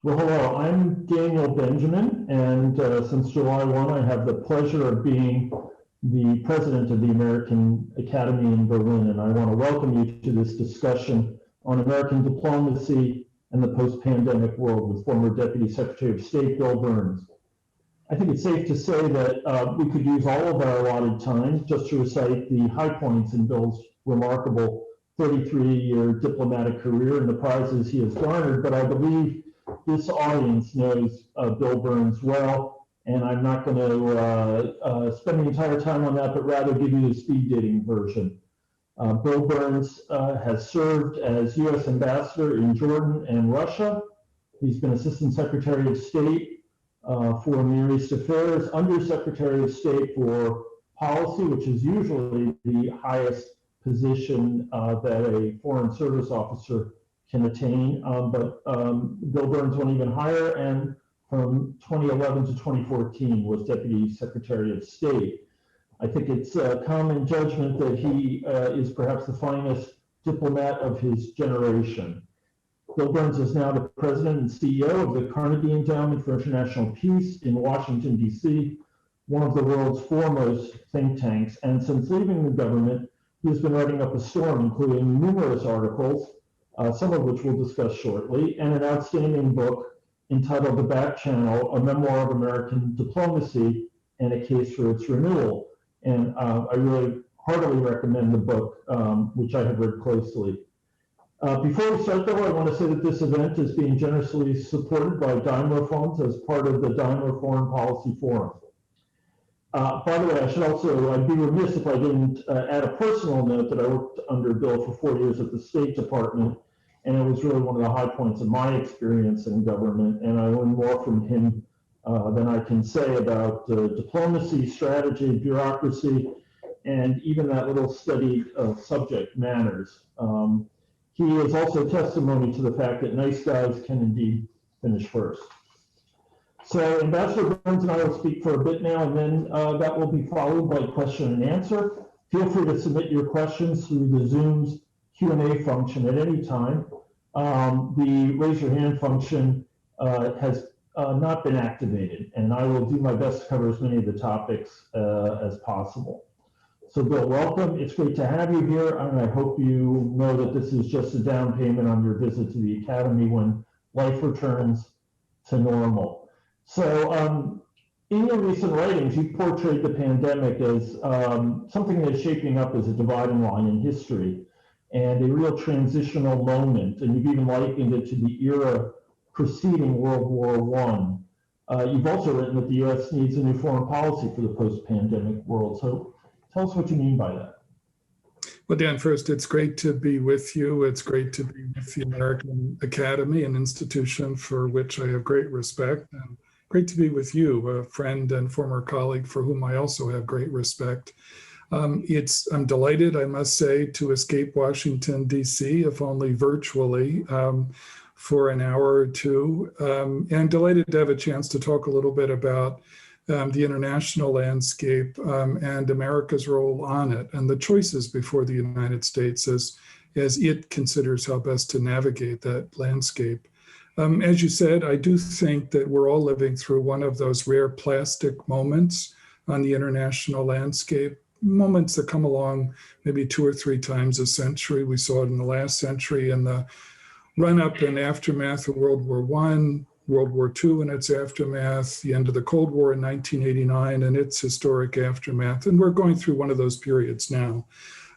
Well, hello, I'm Daniel Benjamin, and since July 1, I have the pleasure of being the president of the American Academy in Berlin, and I want to welcome you to this discussion on American diplomacy and the post-pandemic world with former Deputy Secretary of State Bill Burns. I think it's safe to say that we could use all of our allotted time just to recite the high points in Bill's remarkable 33-year diplomatic career and the prizes he has garnered, but I believe this audience knows Bill Burns well, and I'm not going to spend the entire time on that, but rather give you the speed dating version. Bill Burns has served as U.S. Ambassador in Jordan and Russia. He's been Assistant Secretary of State for Near East Affairs, Undersecretary of State for Policy, which is usually the highest position that a Foreign Service officer can attain, but Bill Burns went even higher, and from 2011 to 2014 was Deputy Secretary of State. I think it's common judgment that he is perhaps the finest diplomat of his generation. Bill Burns is now the president and CEO of the Carnegie Endowment for International Peace in Washington, D.C., one of the world's foremost think tanks. And since leaving the government, he has been writing up a storm, including numerous articles, some of which we'll discuss shortly, and an outstanding book entitled The Back Channel, A Memoir of American Diplomacy and a Case for Its Renewal. And I really heartily recommend the book, which I have read closely. Before we start, though, I want to say that this event is being generously supported by Daimler-Fonds as part of the Daimler Foreign Policy Forum. By the way, I'd be remiss if I didn't add a personal note that I worked under Bill for 4 years at the State Department, and it was really one of the high points of my experience in government, and I learned more from him than I can say about diplomacy, strategy, bureaucracy, and even that little study of subject manners. He is also testimony to the fact that nice guys can indeed finish first. So Ambassador Burns and I will speak for a bit now, and then that will be followed by question and answer. Feel free to submit your questions through the Zoom's Q&A function at any time. The raise your hand function has not been activated, and I will do my best to cover as many of the topics as possible. So Bill, welcome. It's great to have you here, and I hope you know that this is just a down payment on your visit to the Academy when life returns to normal. So in your recent writings, you portrayed the pandemic as something that is shaping up as a dividing line in history and a real transitional moment, and you've even likened it to the era preceding World War I. You've also written that the U.S. needs a new foreign policy for the post-pandemic world. So tell us what you mean by that. Well, Dan, first, it's great to be with you. It's great to be with the American Academy, an institution for which I have great respect, and great to be with you, a friend and former colleague for whom I also have great respect. I'm delighted, I must say, to escape Washington, D.C., if only virtually, for an hour or two, and delighted to have a chance to talk a little bit about the international landscape and America's role on it, and the choices before the United States as it considers how best to navigate that landscape. As you said, I do think that we're all living through one of those rare plastic moments on the international landscape, moments that come along maybe 2 or 3 times a century. We saw it in the last century in the run-up and aftermath of World War I, World War II and its aftermath, the end of the Cold War in 1989 and its historic aftermath, and we're going through one of those periods now.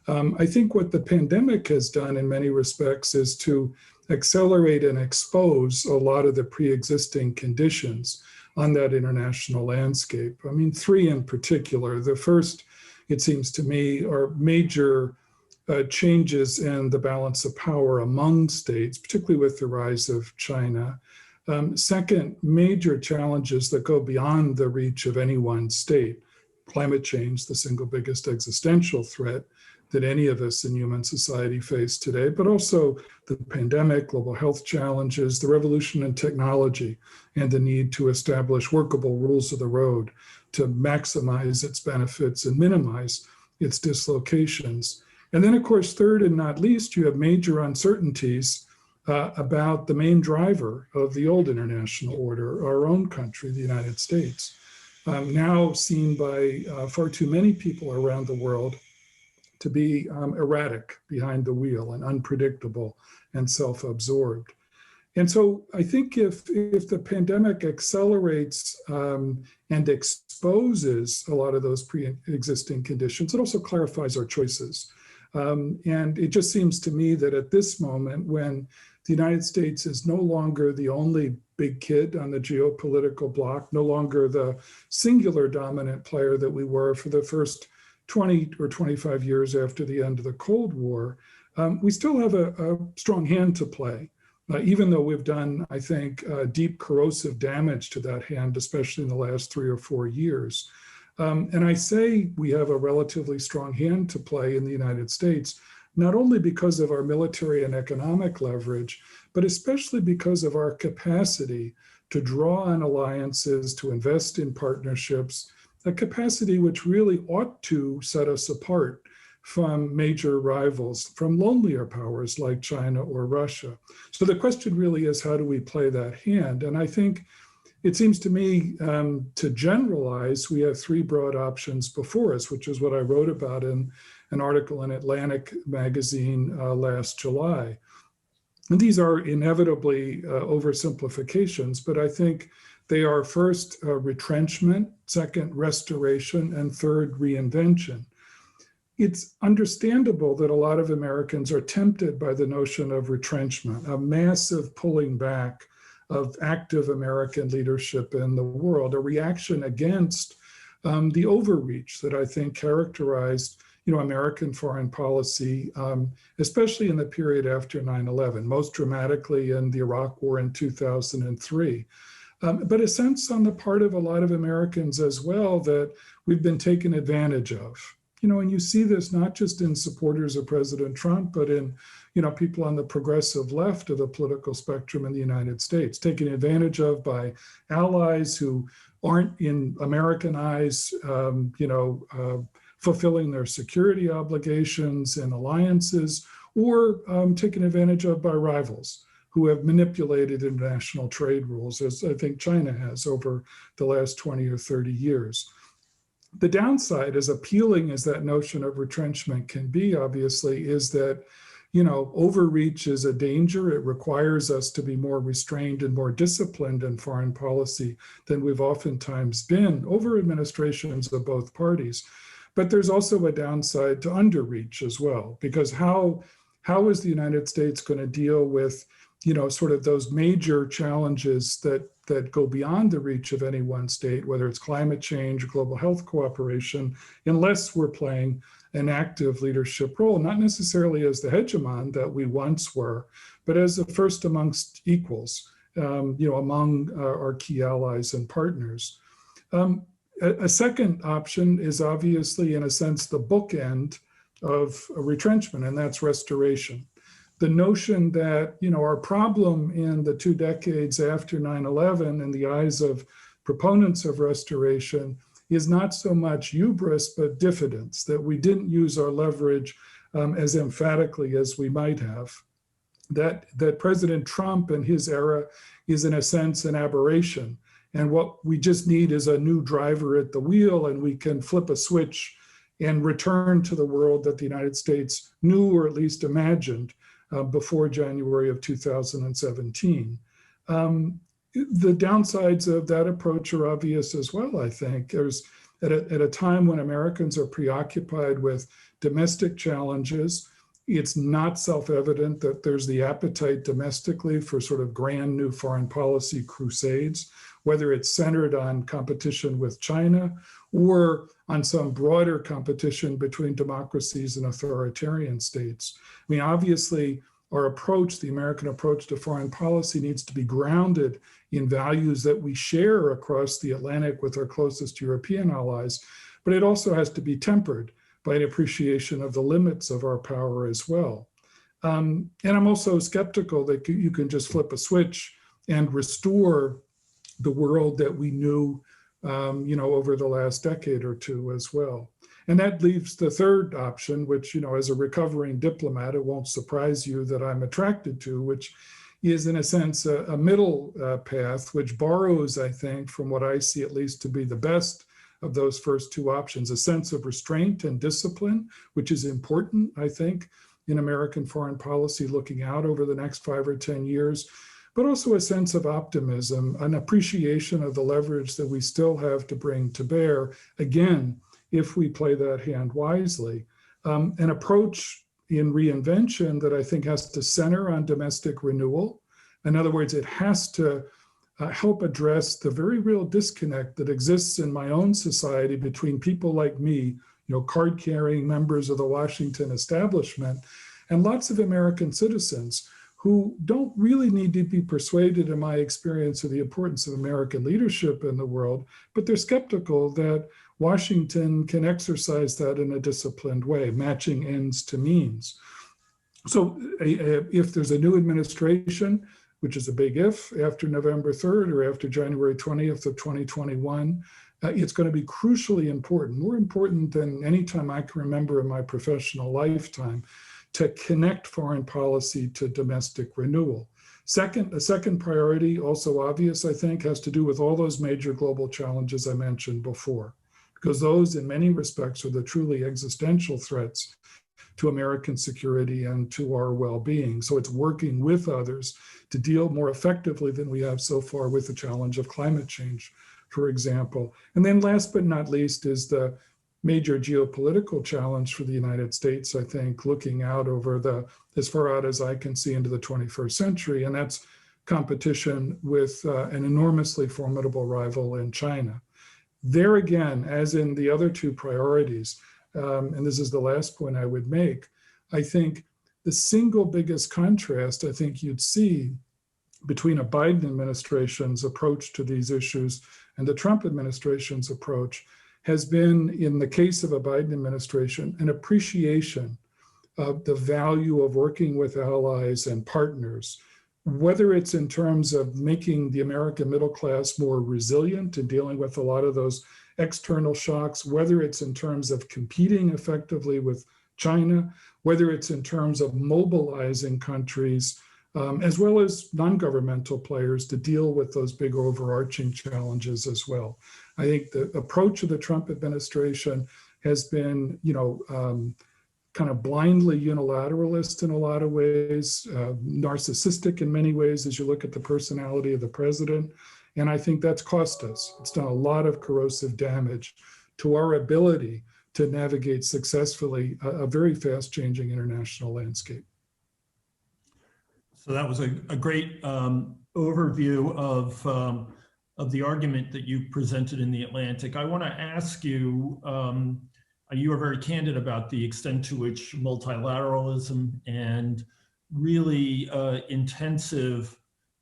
I think what the pandemic has done in many respects is to accelerate and expose a lot of the pre-existing conditions on that international landscape. I mean, 3 in particular. The first, it seems to me, are major changes in the balance of power among states, particularly with the rise of China. Second, major challenges that go beyond the reach of any one state. Climate change, the single biggest existential threat that any of us in human society face today, but also the pandemic, global health challenges, the revolution in technology, and the need to establish workable rules of the road to maximize its benefits and minimize its dislocations. And then, of course, third and not least, you have major uncertainties about the main driver of the old international order, our own country, the United States, now seen by far too many people around the world to be erratic behind the wheel and unpredictable and self-absorbed. And so I think if the pandemic accelerates and exposes a lot of those pre-existing conditions, it also clarifies our choices. And it just seems to me that at this moment, when the United States is no longer the only big kid on the geopolitical block, no longer the singular dominant player that we were for the first 20 or 25 years after the end of the Cold War, we still have a strong hand to play. Even though we've done, I think, deep corrosive damage to that hand, especially in the last 3 or 4 years. And I say we have a relatively strong hand to play in the United States, not only because of our military and economic leverage, but especially because of our capacity to draw on alliances, to invest in partnerships, a capacity which really ought to set us apart from major rivals, from lonelier powers like China or Russia. So the question really is, how do we play that hand? And I think it seems to me to generalize, we have 3 broad options before us, which is what I wrote about in an article in Atlantic magazine last July. And these are inevitably oversimplifications, but I think they are first retrenchment, second restoration, and third reinvention. It's understandable that a lot of Americans are tempted by the notion of retrenchment, a massive pulling back of active American leadership in the world, a reaction against the overreach that I think characterized American foreign policy, especially in the period after 9/11, most dramatically in the Iraq War in 2003. But a sense on the part of a lot of Americans as well that we've been taken advantage of. And you see this not just in supporters of President Trump, but in, people on the progressive left of the political spectrum in the United States, taken advantage of by allies who aren't, in American eyes, fulfilling their security obligations and alliances, or taken advantage of by rivals who have manipulated international trade rules, as I think China has over the last 20 or 30 years. The downside, as appealing as that notion of retrenchment can be, obviously, is that, overreach is a danger. It requires us to be more restrained and more disciplined in foreign policy than we've oftentimes been over administrations of both parties. But there's also a downside to underreach as well, because how is the United States going to deal with, sort of those major challenges that go beyond the reach of any one state, whether it's climate change or global health cooperation, unless we're playing an active leadership role, not necessarily as the hegemon that we once were, but as the first amongst equals, among our key allies and partners. A second option is obviously, in a sense, the bookend of retrenchment, and that's restoration. The notion that, our problem in the 2 decades after 9/11 in the eyes of proponents of restoration is not so much hubris, but diffidence, that we didn't use our leverage as emphatically as we might have. That President Trump and his era is, in a sense, an aberration. And what we just need is a new driver at the wheel, and we can flip a switch and return to the world that the United States knew, or at least imagined, before January of 2017. The downsides of that approach are obvious as well, I think. There's at a time when Americans are preoccupied with domestic challenges, it's not self-evident that there's the appetite domestically for sort of grand new foreign policy crusades, whether it's centered on competition with China or on some broader competition between democracies and authoritarian states. I mean, obviously, our approach, the American approach to foreign policy, needs to be grounded in values that we share across the Atlantic with our closest European allies, but it also has to be tempered by an appreciation of the limits of our power as well. And I'm also skeptical that you can just flip a switch and restore the world that we knew, over the last decade or two as well. And that leaves the third option, which, as a recovering diplomat, it won't surprise you that I'm attracted to, which is in a sense a middle path, which borrows, I think, from what I see at least to be the best of those first two options, a sense of restraint and discipline, which is important, I think, in American foreign policy looking out over the next 5 or 10 years, but also a sense of optimism, an appreciation of the leverage that we still have to bring to bear, again, if we play that hand wisely. An approach in reinvention that I think has to center on domestic renewal. In other words, it has to help address the very real disconnect that exists in my own society between people like me, card-carrying members of the Washington establishment, and lots of American citizens who don't really need to be persuaded, in my experience, of the importance of American leadership in the world, but they're skeptical that Washington can exercise that in a disciplined way, matching ends to means. So if there's a new administration, which is a big if, after November 3rd or after January 20th of 2021, it's going to be crucially important, more important than any time I can remember in my professional lifetime, to connect foreign policy to domestic renewal. A second priority, also obvious, I think, has to do with all those major global challenges I mentioned before, because those in many respects are the truly existential threats to American security and to our well-being. So it's working with others to deal more effectively than we have so far with the challenge of climate change, for example. And then last but not least is the major geopolitical challenge for the United States, I think, looking out over as far out as I can see into the 21st century, and that's competition with an enormously formidable rival in China. There again, as in the other two priorities, and this is the last point I would make, I think the single biggest contrast I think you'd see between a Biden administration's approach to these issues and the Trump administration's approach has been, in the case of a Biden administration, an appreciation of the value of working with allies and partners, whether it's in terms of making the American middle class more resilient in dealing with a lot of those external shocks, whether it's in terms of competing effectively with China, whether it's in terms of mobilizing countries, as well as non-governmental players to deal with those big overarching challenges as well. I think the approach of the Trump administration has been, kind of blindly unilateralist in a lot of ways, narcissistic in many ways as you look at the personality of the president. And I think that's cost us. It's done a lot of corrosive damage to our ability to navigate successfully a very fast-changing international landscape. So that was a great overview of the argument that you presented in the Atlantic. I want to ask you, you are very candid about the extent to which multilateralism and really intensive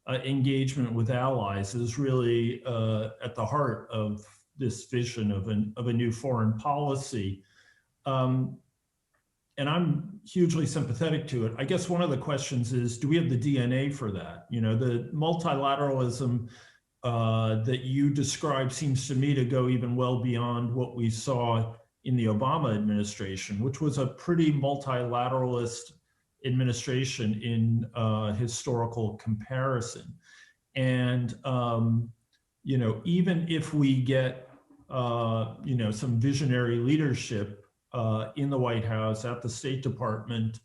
engagement with allies is really at the heart of this vision of a new foreign policy. And I'm hugely sympathetic to it. I guess one of the questions is, do we have the DNA for that? The multilateralism that you describe seems to me to go even well beyond what we saw in the Obama administration, which was a pretty multilateralist administration in historical comparison. And, even if we get, some visionary leadership in the White House, at the State Department,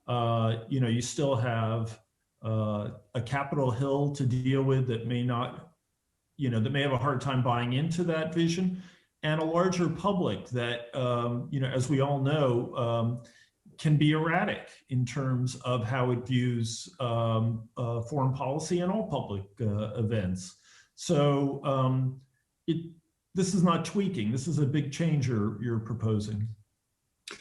you still have a Capitol Hill to deal with that may not, that may have a hard time buying into that vision, and a larger public that, as we all know, can be erratic in terms of how it views foreign policy and all public events. So this is not tweaking. This is a big change you're proposing.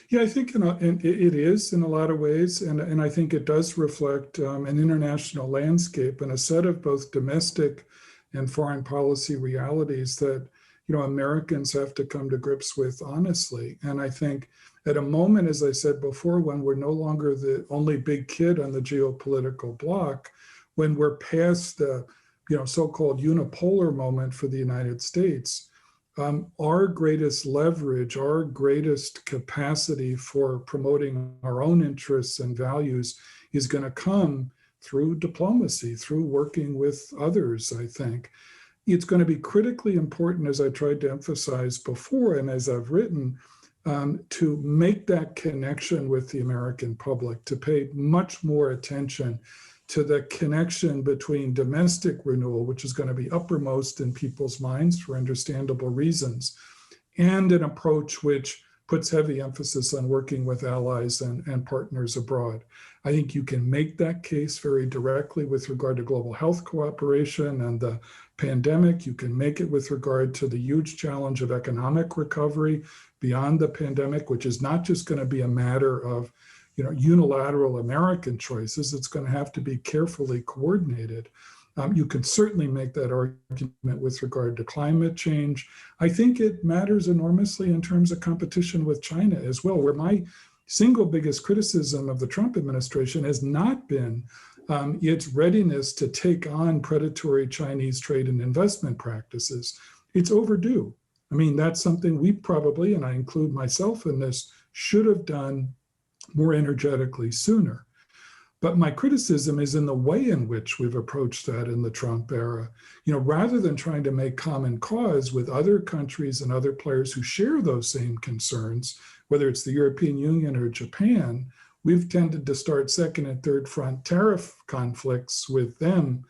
Yeah, I think it is in a lot of ways, and I think it does reflect an international landscape and a set of both domestic and foreign policy realities that Americans have to come to grips with honestly. And I think at a moment, as I said before, when we're no longer the only big kid on the geopolitical block, when we're past the so-called unipolar moment for the United States, our greatest leverage, our greatest capacity for promoting our own interests and values is going to come through diplomacy, through working with others, I think. It's going to be critically important, as I tried to emphasize before, and as I've written, to make that connection with the American public, to pay much more attention to the connection between domestic renewal, which is going to be uppermost in people's minds for understandable reasons, and an approach which puts heavy emphasis on working with allies and partners abroad. I think you can make that case very directly with regard to global health cooperation and the pandemic. You can make it with regard to the huge challenge of economic recovery beyond the pandemic, which is not just going to be a matter of unilateral American choices. It's going to have to be carefully coordinated. You can certainly make that argument with regard to climate change. I think it matters enormously in terms of competition with China as well, where my single biggest criticism of the Trump administration has not been its readiness to take on predatory Chinese trade and investment practices. It's overdue. I mean, that's something we probably, and I include myself in this, should have done more energetically sooner. But my criticism is in the way in which we've approached that in the Trump era. Rather than trying to make common cause with other countries and other players who share those same concerns, whether it's the European Union or Japan, we've tended to start second and third front tariff conflicts with them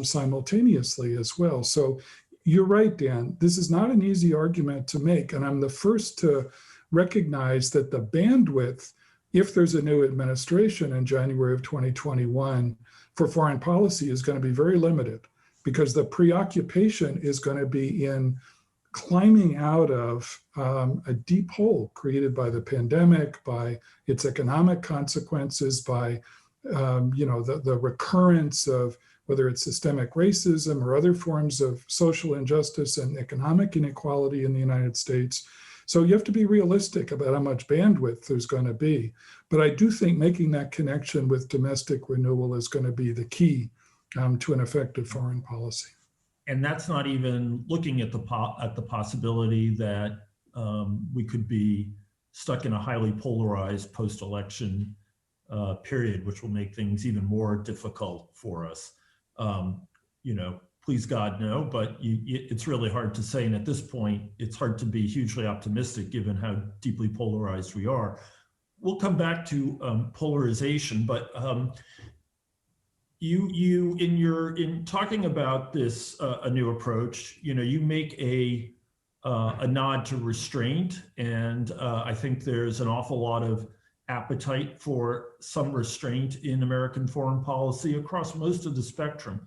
simultaneously as well. So you're right, Dan, this is not an easy argument to make. And I'm the first to recognize that the bandwidth, if there's a new administration in January of 2021 for foreign policy, is going to be very limited, because the preoccupation is going to be in climbing out of a deep hole created by the pandemic, by its economic consequences, by the recurrence of whether it's systemic racism or other forms of social injustice and economic inequality in the United States. So you have to be realistic about how much bandwidth there's going to be. But I do think making that connection with domestic renewal is going to be the key to an effective foreign policy. And that's not even looking at the possibility that we could be stuck in a highly polarized post-election period, which will make things even more difficult for us. Please God, no, but it's really hard to say. And at this point, it's hard to be hugely optimistic given how deeply polarized we are. We'll come back to polarization, but in talking about this a new approach, you make a nod to restraint, and I think there's an awful lot of appetite for some restraint in American foreign policy across most of the spectrum.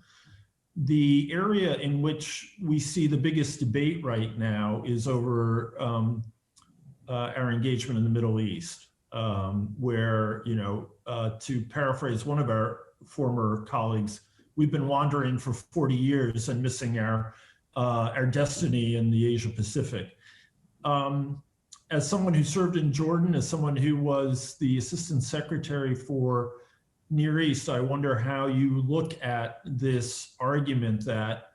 The area in which we see the biggest debate right now is over our engagement in the Middle East, where, to paraphrase one of our former colleagues, we've been wandering for 40 years and missing our destiny in the Asia Pacific. As someone who served in Jordan, as someone who was the Assistant Secretary for Near East, I wonder how you look at this argument that,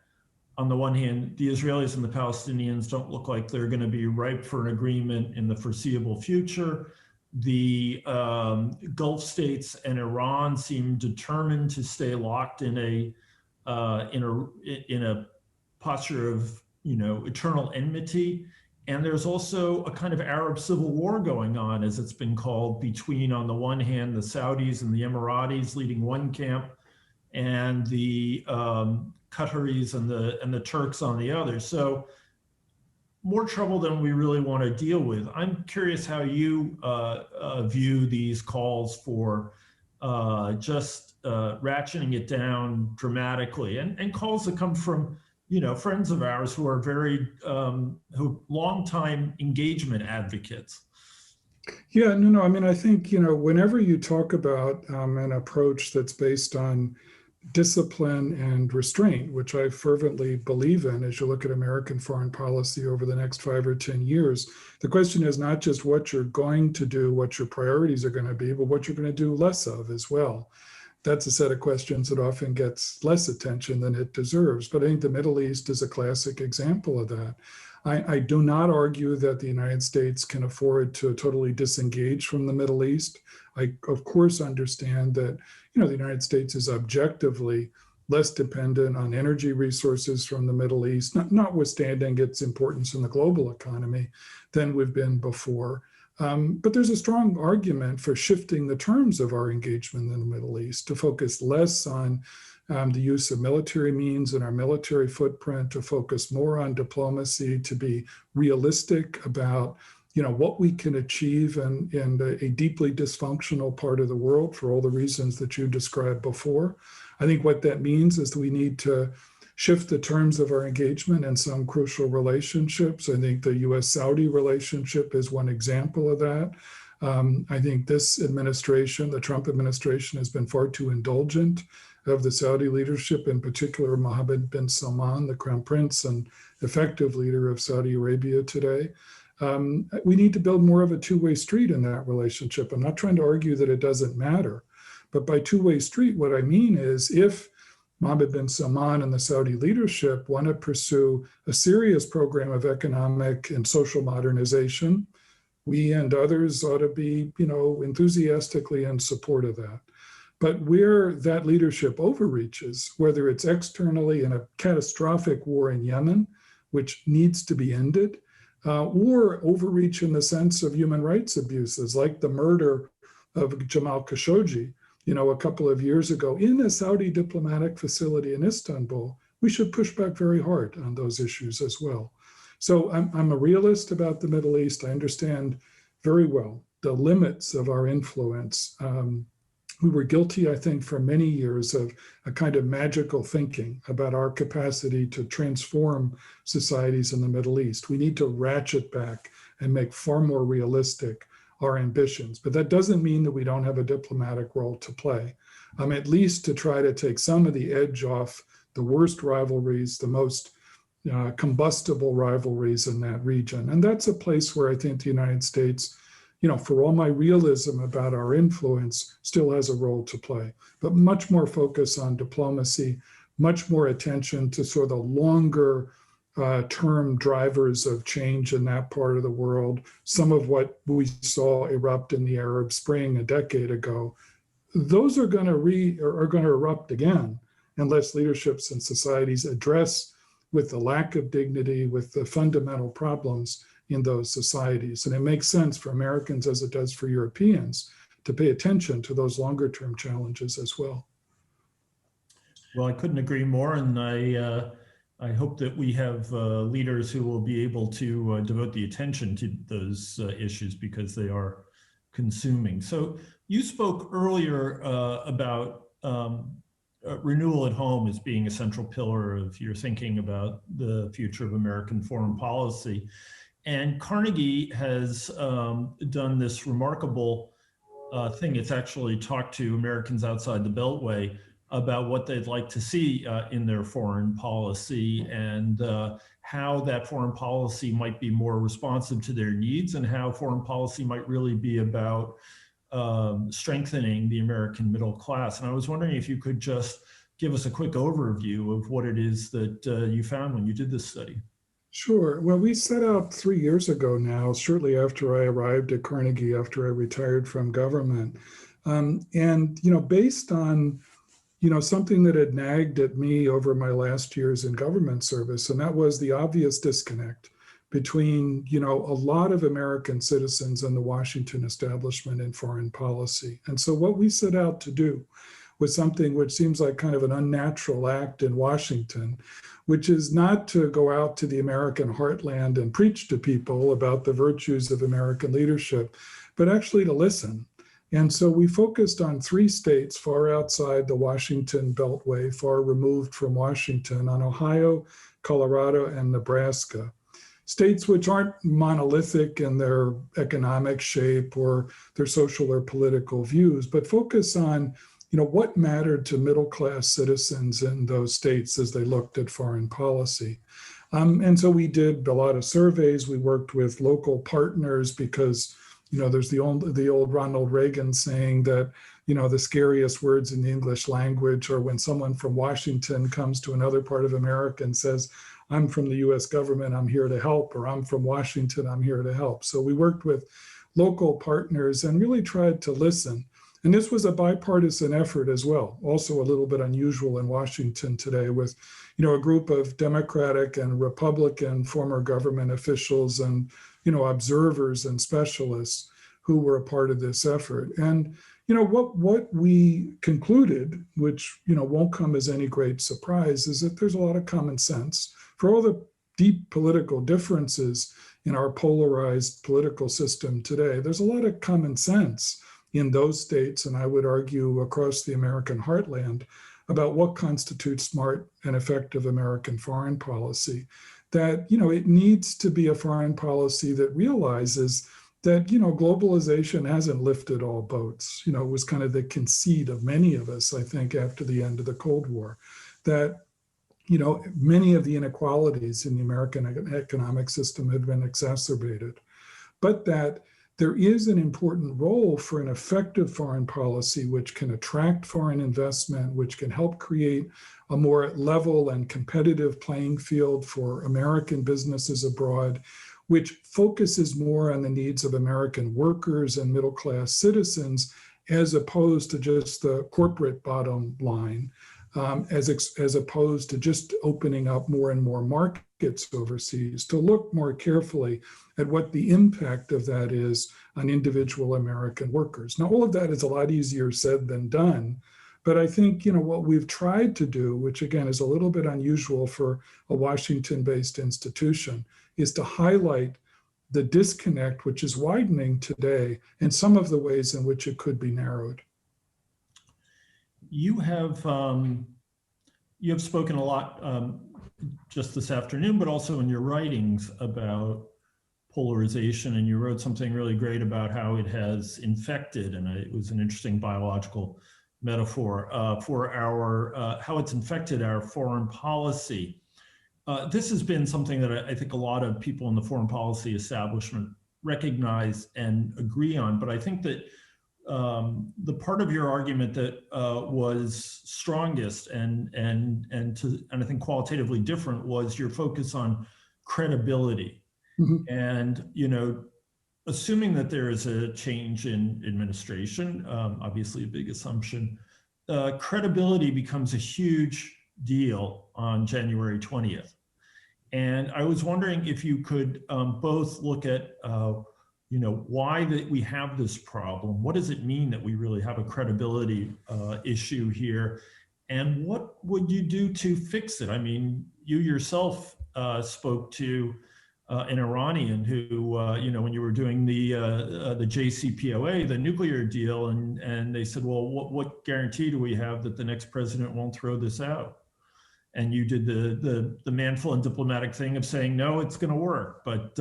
on the one hand, the Israelis and the Palestinians don't look like they're going to be ripe for an agreement in the foreseeable future. The Gulf states and Iran seem determined to stay locked in a posture of eternal enmity. And there's also a kind of Arab civil war going on, as it's been called, between, on the one hand, the Saudis and the Emiratis leading one camp, and the Qataris and the Turks on the other. So more trouble than we really want to deal with. I'm curious how you view these calls for just ratcheting it down dramatically, and calls that come from friends of ours who are very longtime engagement advocates. Yeah, no. I mean, I think, whenever you talk about an approach that's based on discipline and restraint, which I fervently believe in, as you look at American foreign policy over the next 5 or 10 years, the question is not just what you're going to do, what your priorities are going to be, but what you're going to do less of as well. That's a set of questions that often gets less attention than it deserves. But I think the Middle East is a classic example of that. I do not argue that the United States can afford to totally disengage from the Middle East. I, of course, understand that, the United States is objectively less dependent on energy resources from the Middle East, notwithstanding its importance in the global economy, than we've been before. But there's a strong argument for shifting the terms of our engagement in the Middle East to focus less on the use of military means and our military footprint, to focus more on diplomacy, to be realistic about what we can achieve in a deeply dysfunctional part of the world for all the reasons that you described before. I think what that means is that we need to shift the terms of our engagement in some crucial relationships. I think the US-Saudi relationship is one example of that. I think this administration, the Trump administration, has been far too indulgent of the Saudi leadership, in particular Mohammed bin Salman, the crown prince and effective leader of Saudi Arabia today. We need to build more of a two-way street in that relationship. I'm not trying to argue that it doesn't matter, but by two-way street, what I mean is if Mohammed bin Salman and the Saudi leadership want to pursue a serious program of economic and social modernization, we and others ought to be, enthusiastically in support of that. But where that leadership overreaches, whether it's externally in a catastrophic war in Yemen, which needs to be ended, or overreach in the sense of human rights abuses, like the murder of Jamal Khashoggi, a couple of years ago in a Saudi diplomatic facility in Istanbul, we should push back very hard on those issues as well. So I'm a realist about the Middle East. I understand very well the limits of our influence. We were guilty, I think, for many years of a kind of magical thinking about our capacity to transform societies in the Middle East. We need to ratchet back and make far more realistic our ambitions. But that doesn't mean that we don't have a diplomatic role to play, at least to try to take some of the edge off the worst rivalries, the most combustible rivalries in that region. And that's a place where I think the United States, for all my realism about our influence, still has a role to play, but much more focus on diplomacy, much more attention to sort of the longer term drivers of change in that part of the world. Some of what we saw erupt in the Arab Spring a decade ago, those are going to erupt again unless leaderships and societies address with the lack of dignity, with the fundamental problems in those societies. And it makes sense for Americans, as it does for Europeans, to pay attention to those longer term challenges as well. Well, I couldn't agree more. And I hope that we have leaders who will be able to devote the attention to those issues, because they are consuming. So you spoke earlier about renewal at home as being a central pillar of your thinking about the future of American foreign policy. And Carnegie has done this remarkable thing. It's actually talked to Americans outside the Beltway about what they'd like to see in their foreign policy, and how that foreign policy might be more responsive to their needs, and how foreign policy might really be about strengthening the American middle class. And I was wondering if you could just give us a quick overview of what it is that you found when you did this study. Sure. Well, we set out 3 years ago now, shortly after I arrived at Carnegie, after I retired from government. Based on, something that had nagged at me over my last years in government service, and that was the obvious disconnect between, a lot of American citizens and the Washington establishment in foreign policy. And so what we set out to do was something which seems like kind of an unnatural act in Washington, which is not to go out to the American heartland and preach to people about the virtues of American leadership, but actually to listen. And so we focused on 3 states far outside the Washington Beltway, far removed from Washington, on Ohio, Colorado, and Nebraska. States which aren't monolithic in their economic shape or their social or political views, but focus on what mattered to middle-class citizens in those states as they looked at foreign policy. And so we did a lot of surveys. We worked with local partners because, there's the old Ronald Reagan saying that, the scariest words in the English language, or when someone from Washington comes to another part of America and says, I'm from the US government, I'm here to help, or I'm from Washington, I'm here to help. So we worked with local partners and really tried to listen. And this was a bipartisan effort as well, also a little bit unusual in Washington today, with a group of Democratic and Republican former government officials and observers and specialists who were a part of this effort. And what we concluded, which won't come as any great surprise, is that there's a lot of common sense. For all the deep political differences in our polarized political system today, there's a lot of common sense in those states, and I would argue across the American heartland, about what constitutes smart and effective American foreign policy. That it needs to be a foreign policy that realizes that globalization hasn't lifted all boats. It was kind of the conceit of many of us, I think, after the end of the Cold War, that many of the inequalities in the American economic system have been exacerbated, but that there is an important role for an effective foreign policy which can attract foreign investment, which can help create a more level and competitive playing field for American businesses abroad, which focuses more on the needs of American workers and middle-class citizens, as opposed to just the corporate bottom line, as opposed to just opening up more and more markets overseas, to look more carefully at what the impact of that is on individual American workers. Now, all of that is a lot easier said than done, but I think what we've tried to do, which again is a little bit unusual for a Washington-based institution, is to highlight the disconnect which is widening today and some of the ways in which it could be narrowed. You have spoken a lot just this afternoon, but also in your writings about polarization, and you wrote something really great about how it has infected, and it was an interesting biological metaphor for our how it's infected our foreign policy. This has been something that I think a lot of people in the foreign policy establishment recognize and agree on, but I think that the part of your argument that was strongest and I think qualitatively different was your focus on credibility. Mm-hmm. And assuming that there is a change in administration, obviously a big assumption, credibility becomes a huge deal on January 20th. And I was wondering if you could both look at why that we have this problem. What does it mean that we really have a credibility issue here? And what would you do to fix it? I mean, you yourself spoke to an Iranian who, when you were doing the JCPOA, the nuclear deal, and they said, well, what guarantee do we have that the next president won't throw this out? And you did the manful and diplomatic thing of saying, no, it's going to work. But,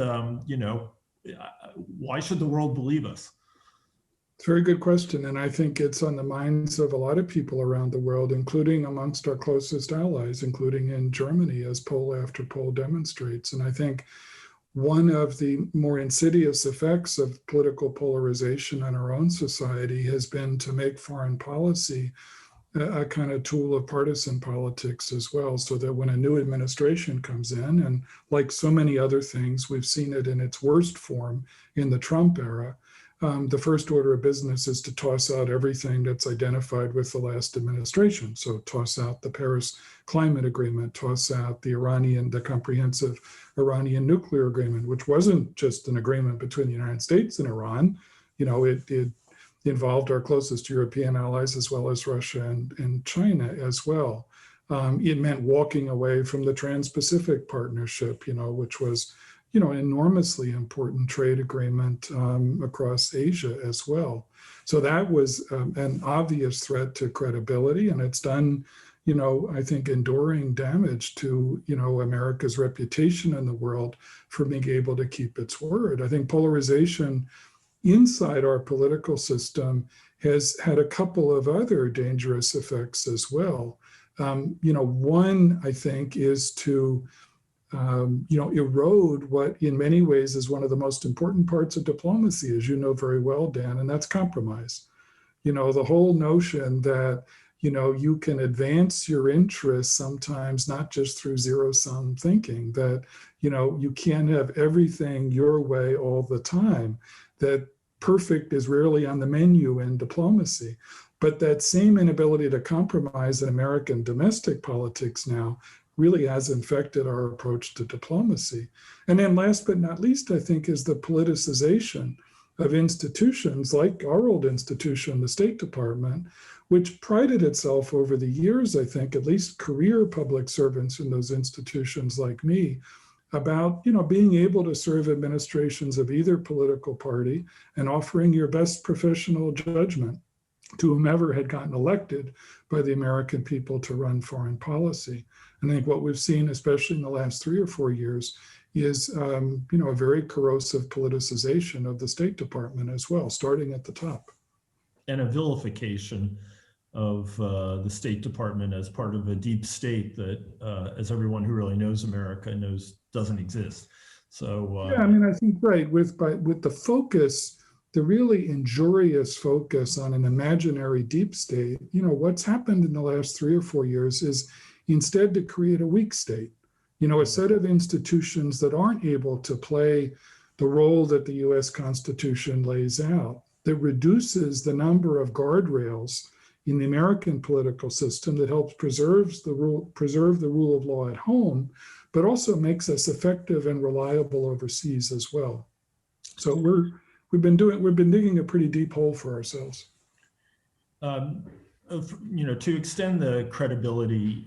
why should the world believe us? It's a very good question. And I think it's on the minds of a lot of people around the world, including amongst our closest allies, including in Germany, as poll after poll demonstrates. And I think one of the more insidious effects of political polarization in our own society has been to make foreign policy a kind of tool of partisan politics as well, so that when a new administration comes in, and like so many other things, we've seen it in its worst form in the Trump era, the first order of business is to toss out everything that's identified with the last administration. So toss out the Paris Climate Agreement, toss out the comprehensive Iranian nuclear agreement, which wasn't just an agreement between the United States and Iran. It involved our closest European allies as well as Russia and China as well. It meant walking away from the Trans-Pacific Partnership, which was an enormously important trade agreement across Asia as well. So that was an obvious threat to credibility, and it's done, I think, enduring damage to, America's reputation in the world for being able to keep its word. I think polarization inside our political system has had a couple of other dangerous effects as well. One, I think, is to erode what in many ways is one of the most important parts of diplomacy, as you know very well, Dan, and that's compromise. The whole notion that, you can advance your interests sometimes not just through zero-sum thinking, that, you can't have everything your way all the time, that perfect is rarely on the menu in diplomacy. But that same inability to compromise in American domestic politics now really has infected our approach to diplomacy. And then last but not least, I think, is the politicization of institutions like our old institution, the State Department, which prided itself over the years, I think, at least career public servants in those institutions like me, about being able to serve administrations of either political party and offering your best professional judgment to whomever had gotten elected by the American people to run foreign policy. And I think what we've seen, especially in the last 3 or 4 years, is a very corrosive politicization of the State Department as well, starting at the top. And a vilification of the State Department as part of a deep state that, as everyone who really knows America knows, doesn't exist. So yeah, I think right with the focus, the really injurious focus on an imaginary deep state. What's happened in the last 3 or 4 years is instead to create a weak state. A set of institutions that aren't able to play the role that the U.S. Constitution lays out, that reduces the number of guardrails in the American political system that helps preserve the rule of law at home, but also makes us effective and reliable overseas as well. So we've been digging a pretty deep hole for ourselves. To extend the credibility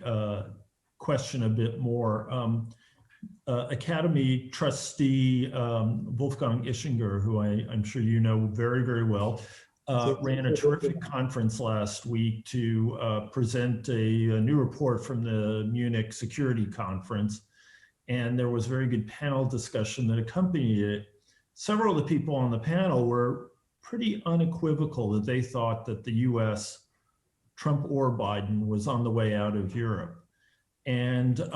question a bit more, Academy trustee Wolfgang Ischinger, who I'm sure you know very, very well, ran a terrific conference last week to present a new report from the Munich Security Conference. And there was very good panel discussion that accompanied it. Several of the people on the panel were pretty unequivocal that they thought that the US, Trump or Biden, was on the way out of Europe. And it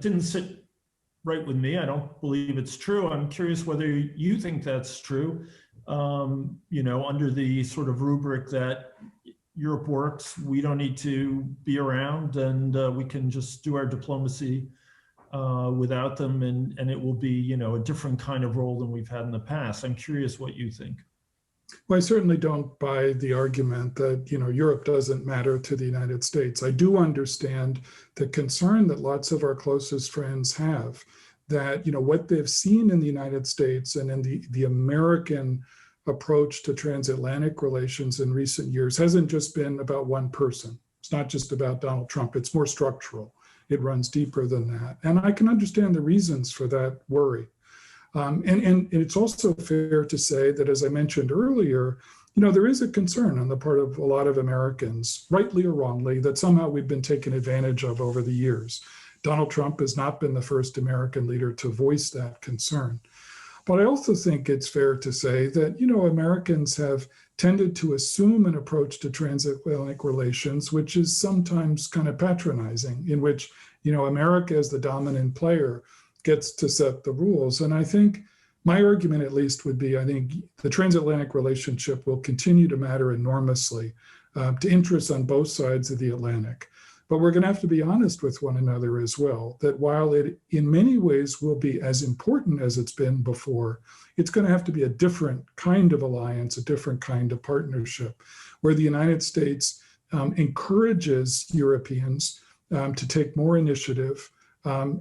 didn't sit right with me. I don't believe it's true. I'm curious whether you think that's true, under the sort of rubric that Europe works, we don't need to be around, and we can just do our diplomacy without them, and it will be, a different kind of role than we've had in the past. I'm curious what you think. Well, I certainly don't buy the argument that, Europe doesn't matter to the United States. I do understand the concern that lots of our closest friends have, that, what they've seen in the United States and in the American approach to transatlantic relations in recent years hasn't just been about one person. It's not just about Donald Trump. It's more structural. It runs deeper than that. And I can understand the reasons for that worry. And it's also fair to say that, as I mentioned earlier, there is a concern on the part of a lot of Americans, rightly or wrongly, that somehow we've been taken advantage of over the years. Donald Trump has not been the first American leader to voice that concern. But I also think it's fair to say that, Americans have tended to assume an approach to transatlantic relations, which is sometimes kind of patronizing, in which, America as the dominant player gets to set the rules. And I think my argument, at least, would be, I think the transatlantic relationship will continue to matter enormously to interests on both sides of the Atlantic. But we're going to have to be honest with one another as well, that while it in many ways will be as important as it's been before, it's going to have to be a different kind of alliance, a different kind of partnership, where the United States encourages Europeans to take more initiative,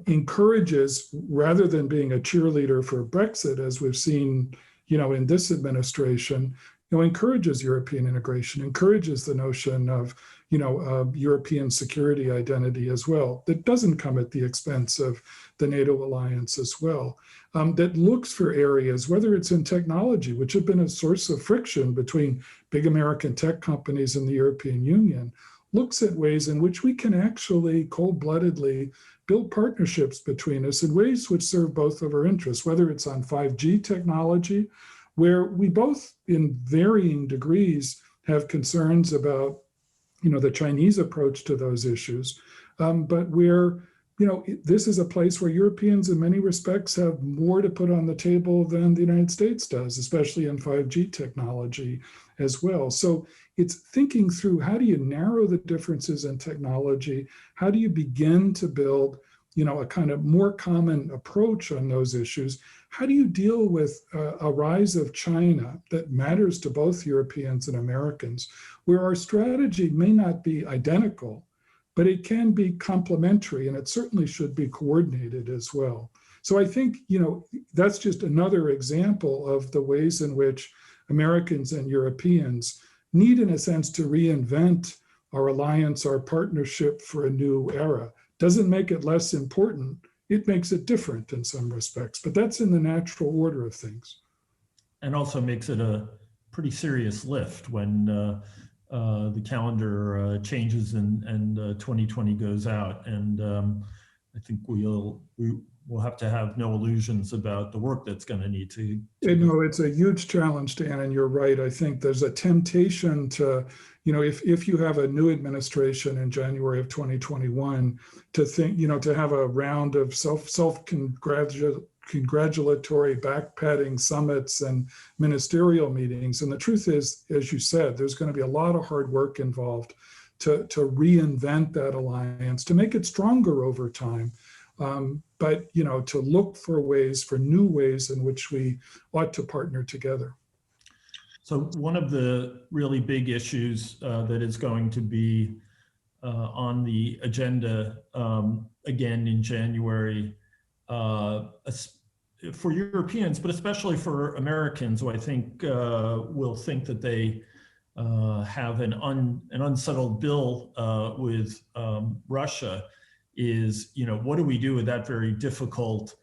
encourages, rather than being a cheerleader for Brexit, as we've seen, in this administration, encourages European integration, encourages the notion of, European security identity as well, that doesn't come at the expense of the NATO alliance as well, that looks for areas, whether it's in technology, which have been a source of friction between big American tech companies and the European Union, looks at ways in which we can actually cold-bloodedly build partnerships between us in ways which serve both of our interests, whether it's on 5G technology, where we both, in varying degrees, have concerns about, the Chinese approach to those issues, but where, this is a place where Europeans in many respects have more to put on the table than the United States does, especially in 5G technology as well. So it's thinking through, how do you narrow the differences in technology? How do you begin to build, a kind of more common approach on those issues? How do you deal with a rise of China that matters to both Europeans and Americans, where our strategy may not be identical, but it can be complementary, and it certainly should be coordinated as well. So I think, that's just another example of the ways in which Americans and Europeans need, in a sense, to reinvent our alliance, our partnership for a new era. Doesn't make it less important. It makes it different in some respects, but that's in the natural order of things. And also makes it a pretty serious lift when the calendar changes and 2020 goes out. And I think we'll have to have no illusions about the work that's going to need to. It's a huge challenge, Dan, and you're right. I think there's a temptation to, if you have a new administration in January of 2021, to think, to have a round of self-congratulatory back-patting summits and ministerial meetings. And the truth is, as you said, there's going to be a lot of hard work involved to reinvent that alliance, to make it stronger over time. But to look for new ways in which we ought to partner together. So one of the really big issues that is going to be on the agenda again in January for Europeans, but especially for Americans, who I think will think that they have an unsettled bill with Russia, is, what do we do with that very difficult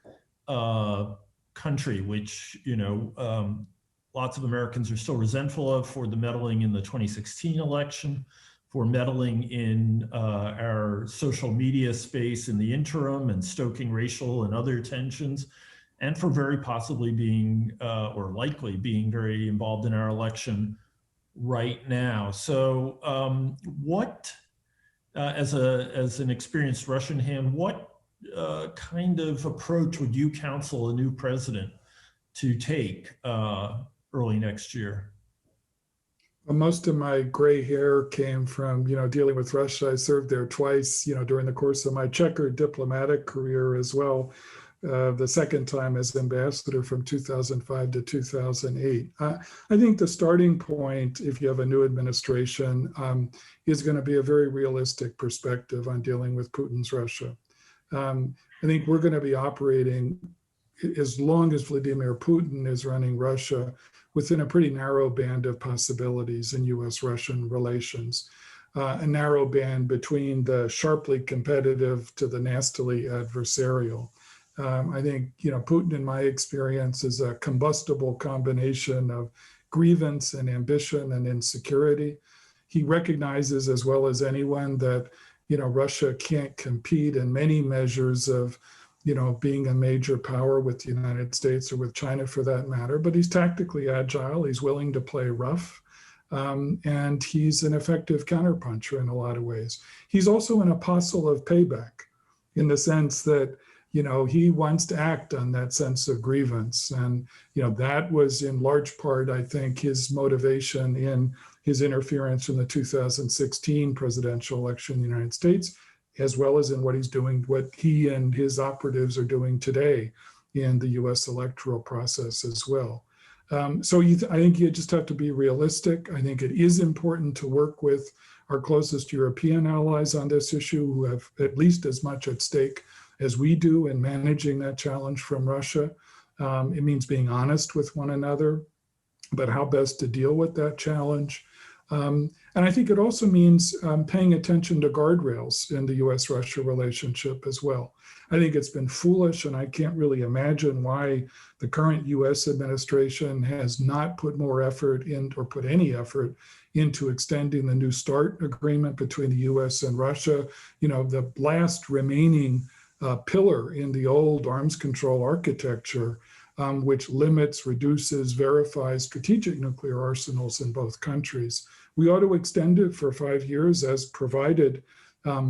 country, which, lots of Americans are still resentful of, for the meddling in the 2016 election, for meddling in our social media space in the interim and stoking racial and other tensions, and for very possibly being, or likely being, very involved in our election right now. So as an experienced Russian hand, what kind of approach would you counsel a new president to take early next year? Well, most of my gray hair came from, dealing with Russia. I served there twice, during the course of my checkered diplomatic career as well. The second time as ambassador from 2005 to 2008. I think the starting point, if you have a new administration, is going to be a very realistic perspective on dealing with Putin's Russia. I think we're going to be operating, as long as Vladimir Putin is running Russia, within a pretty narrow band of possibilities in US-Russian relations. A narrow band between the sharply competitive to the nastily adversarial. I think, Putin, in my experience, is a combustible combination of grievance and ambition and insecurity. He recognizes, as well as anyone, that, Russia can't compete in many measures of, being a major power with the United States, or with China for that matter, but he's tactically agile. He's willing to play rough. And he's an effective counterpuncher in a lot of ways. He's also an apostle of payback, in the sense that, he wants to act on that sense of grievance. And, that was in large part, I think, his motivation in his interference in the 2016 presidential election in the United States, as well as in what he and his operatives are doing today in the US electoral process as well. So I think you just have to be realistic. I think it is important to work with our closest European allies on this issue, who have at least as much at stake as we do in managing that challenge from Russia. It means being honest with one another about how best to deal with that challenge. And I think it also means paying attention to guardrails in the US-Russia relationship as well. I think it's been foolish, and I can't really imagine why the current US administration has not put more effort in, or put any effort into, extending the New START agreement between the US and Russia. The last remaining pillar in the old arms control architecture, which limits, reduces, verifies strategic nuclear arsenals in both countries. We ought to extend it for 5 years, as provided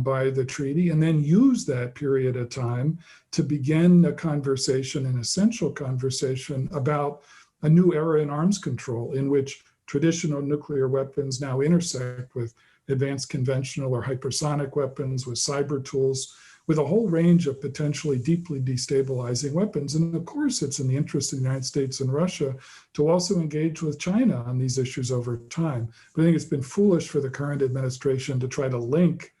by the treaty, and then use that period of time to begin a conversation, an essential conversation about a new era in arms control in which traditional nuclear weapons now intersect with advanced conventional or hypersonic weapons, with cyber tools, with a whole range of potentially deeply destabilizing weapons. And of course, it's in the interest of the United States and Russia to also engage with China on these issues over time. But I think it's been foolish for the current administration to try to link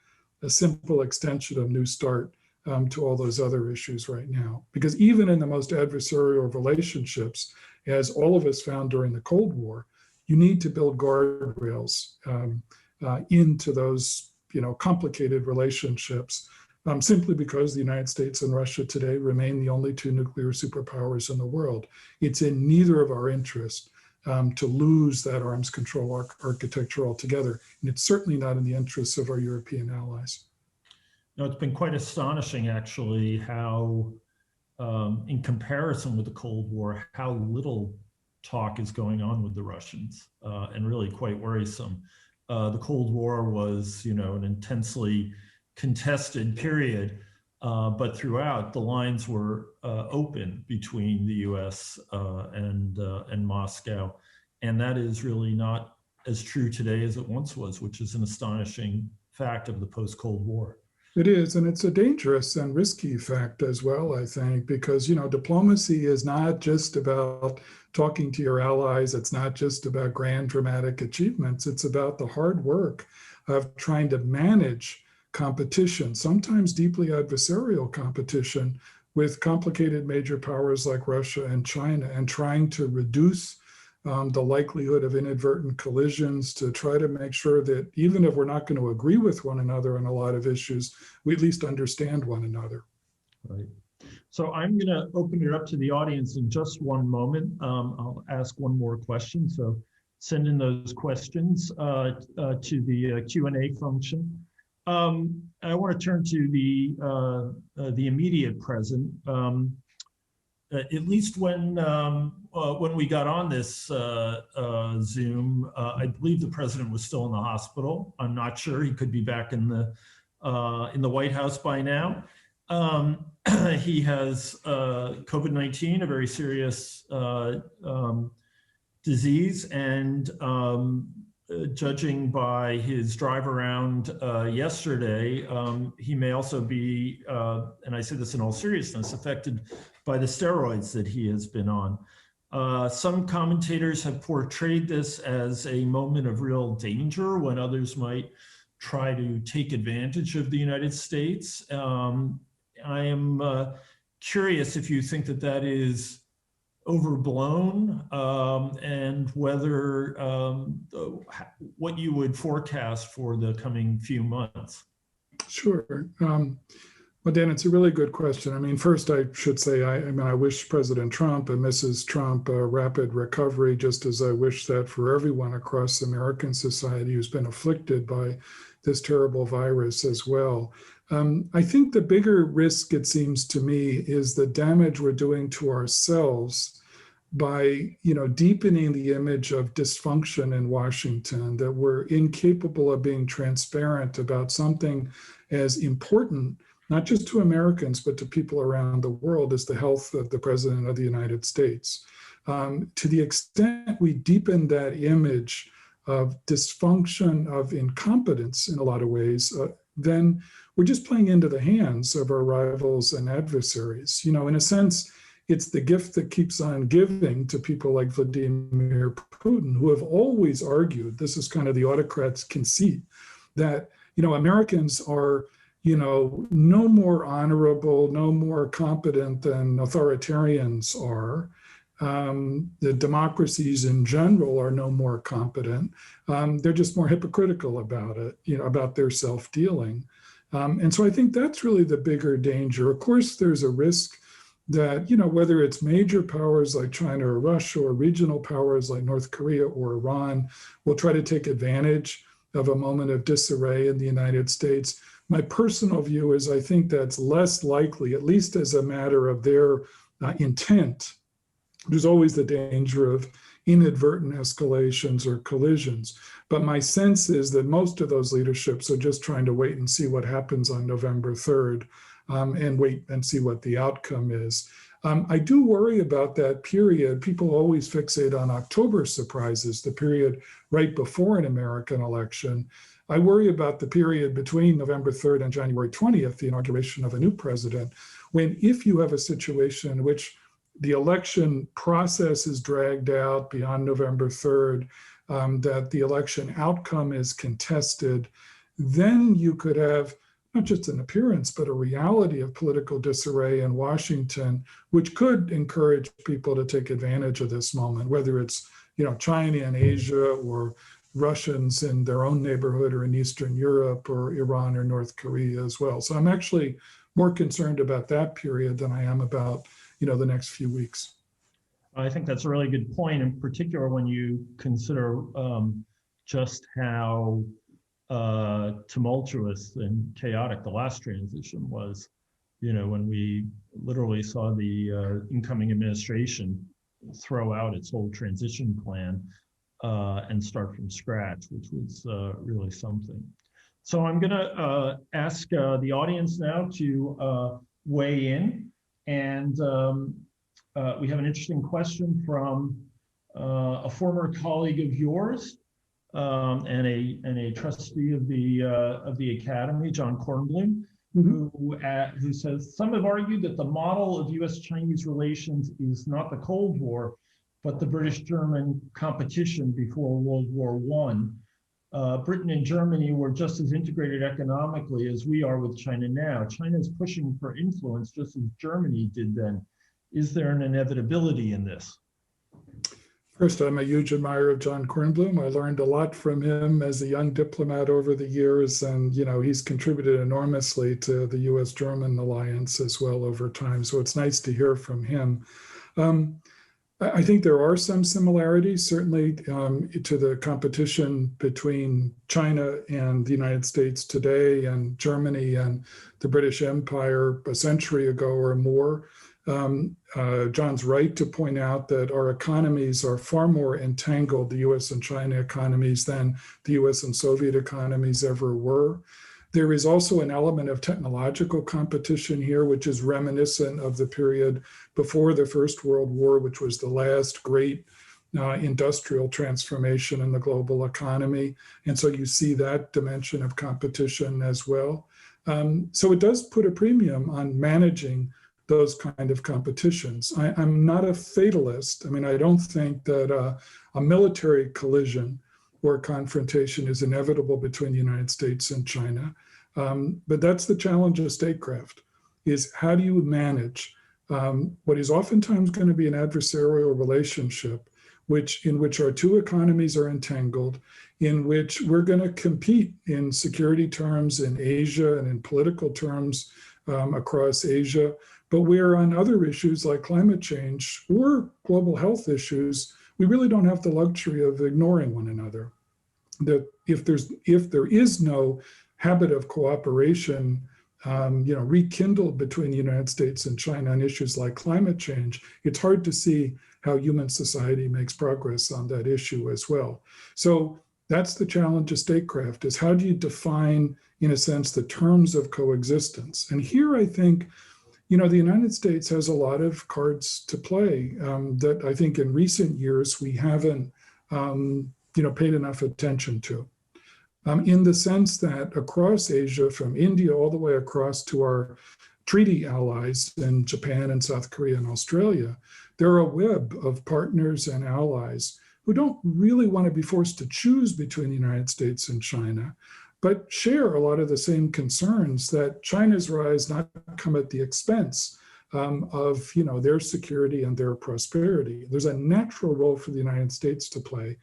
a simple extension of New START to all those other issues right now. Because even in the most adversarial of relationships, as all of us found during the Cold War, you need to build guardrails into those, complicated relationships, simply because the United States and Russia today remain the only two nuclear superpowers in the world. It's in neither of our interests to lose that arms control architecture altogether. And it's certainly not in the interests of our European allies. No, it's been quite astonishing, actually, how, in comparison with the Cold War, how little talk is going on with the Russians, and really quite worrisome. The Cold War was, an intensely contested period, but throughout the lines were open between the U.S. and Moscow, and that is really not as true today as it once was, which is an astonishing fact of the post-Cold War. It is, and it's a dangerous and risky fact as well, I think, because, diplomacy is not just about talking to your allies. It's not just about grand dramatic achievements. It's about the hard work of trying to manage competition, sometimes deeply adversarial competition with complicated major powers like Russia and China, and trying to reduce the likelihood of inadvertent collisions, to try to make sure that even if we're not going to agree with one another on a lot of issues, we at least understand one another. Right. So I'm going to open it up to the audience in just one moment. I'll ask one more question. So send in those questions to the Q&A function. I want to turn to the immediate present. At least when we got on this Zoom, I believe the president was still in the hospital. I'm not sure. He could be back in the White House by now. He has COVID-19, a very serious disease, and judging by his drive around yesterday, he may also be, and I say this in all seriousness, affected by the steroids that he has been on. Some commentators have portrayed this as a moment of real danger when others might try to take advantage of the United States. I am curious if you think that that is overblown, and whether what you would forecast for the coming few months. Sure. Well, Dan, it's a really good question. I mean, first I should say, I wish President Trump and Mrs. Trump a rapid recovery, just as I wish that for everyone across American society who's been afflicted by this terrible virus as well. I think the bigger risk, it seems to me, is the damage we're doing to ourselves by, deepening the image of dysfunction in Washington, that we're incapable of being transparent about something as important, not just to Americans, but to people around the world, as the health of the President of the United States. To the extent we deepen that image of dysfunction, of incompetence in a lot of ways, then we're just playing into the hands of our rivals and adversaries. In a sense, it's the gift that keeps on giving to people like Vladimir Putin, who have always argued, this is kind of the autocrat's conceit, that, Americans are, no more honorable, no more competent than authoritarians are. The democracies in general are no more competent. They're just more hypocritical about it, about their self-dealing. And so I think that's really the bigger danger. Of course, there's a risk that, whether it's major powers like China or Russia, or regional powers like North Korea or Iran, will try to take advantage of a moment of disarray in the United States. My personal view is I think that's less likely, at least as a matter of their intent. There's always the danger of inadvertent escalations or collisions. But my sense is that most of those leaderships are just trying to wait and see what happens on November 3rd and wait and see what the outcome is. I do worry about that period. People always fixate on October surprises, the period right before an American election. I worry about the period between November 3rd and January 20th, the inauguration of a new president, when if you have a situation in which the election process is dragged out beyond November 3rd, that the election outcome is contested, then you could have not just an appearance, but a reality of political disarray in Washington, which could encourage people to take advantage of this moment, whether it's China and Asia or Russians in their own neighborhood or in Eastern Europe or Iran or North Korea as well. So I'm actually more concerned about that period than I am about the next few weeks. I think that's a really good point, in particular when you consider just how tumultuous and chaotic the last transition was. When we literally saw the incoming administration throw out its whole transition plan and start from scratch, which was really something. So I'm going to ask the audience now to weigh in. And we have an interesting question from a former colleague of yours and a trustee of the Academy, John Kornblum, who says, some have argued that the model of U.S.-Chinese relations is not the Cold War, but the British-German competition before World War I. Britain and Germany were just as integrated economically as we are with China now. China is pushing for influence just as Germany did then. Is there an inevitability in this? First, I'm a huge admirer of John Kornblum. I learned a lot from him as a young diplomat over the years, and he's contributed enormously to the U.S.-German alliance as well over time. So it's nice to hear from him. I think there are some similarities, certainly, to the competition between China and the United States today and Germany and the British Empire a century ago or more. John's right to point out that our economies are far more entangled, the US and China economies, than the US and Soviet economies ever were. There is also an element of technological competition here, which is reminiscent of the period before the First World War, which was the last great industrial transformation in the global economy. And so you see that dimension of competition as well. So it does put a premium on managing those kind of competitions. I'm not a fatalist. I mean, I don't think that a military collision or confrontation is inevitable between the United States and China. But that's the challenge of statecraft, is how do you manage what is oftentimes going to be an adversarial relationship in which our two economies are entangled, in which we're going to compete in security terms in Asia and in political terms across Asia, but where on other issues like climate change or global health issues, we really don't have the luxury of ignoring one another. That if there is no habit of cooperation, rekindled between the United States and China on issues like climate change, it's hard to see how human society makes progress on that issue as well. So that's the challenge of statecraft, is how do you define, in a sense, the terms of coexistence? And here I think, the United States has a lot of cards to play that I think in recent years we haven't, paid enough attention to. In the sense that across Asia, from India all the way across to our treaty allies in Japan and South Korea and Australia, there are a web of partners and allies who don't really want to be forced to choose between the United States and China, but share a lot of the same concerns that China's rise not come at the expense of their security and their prosperity. There's a natural role for the United States to play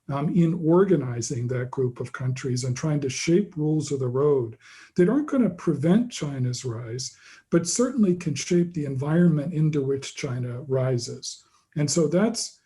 in organizing that group of countries and trying to shape rules of the road that aren't going to prevent China's rise, but certainly can shape the environment into which China rises. And so that's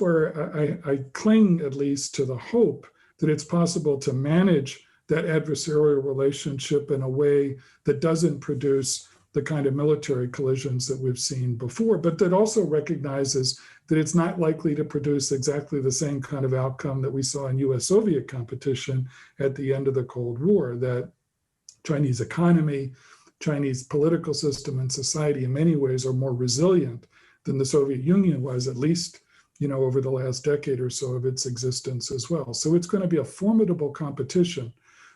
where I cling, at least, to the hope that it's possible to manage that adversarial relationship in a way that doesn't produce the kind of military collisions that we've seen before, but that also recognizes that it's not likely to produce exactly the same kind of outcome that we saw in US-Soviet competition at the end of the Cold War, that Chinese economy, Chinese political system and society in many ways are more resilient than the Soviet Union was, at least, over the last decade or so of its existence as well. So it's going to be a formidable competition.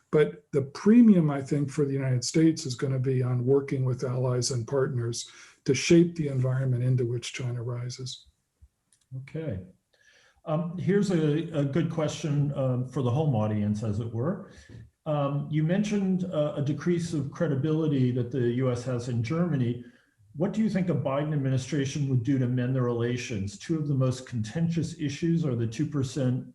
But the premium, I think, for the United States is going to be on working with allies and partners to shape the environment into which China rises. Okay. Here's a good question for the home audience, as it were. You mentioned a decrease of credibility that the US has in Germany. What do you think a Biden administration would do to mend the relations? Two of the most contentious issues are the 2%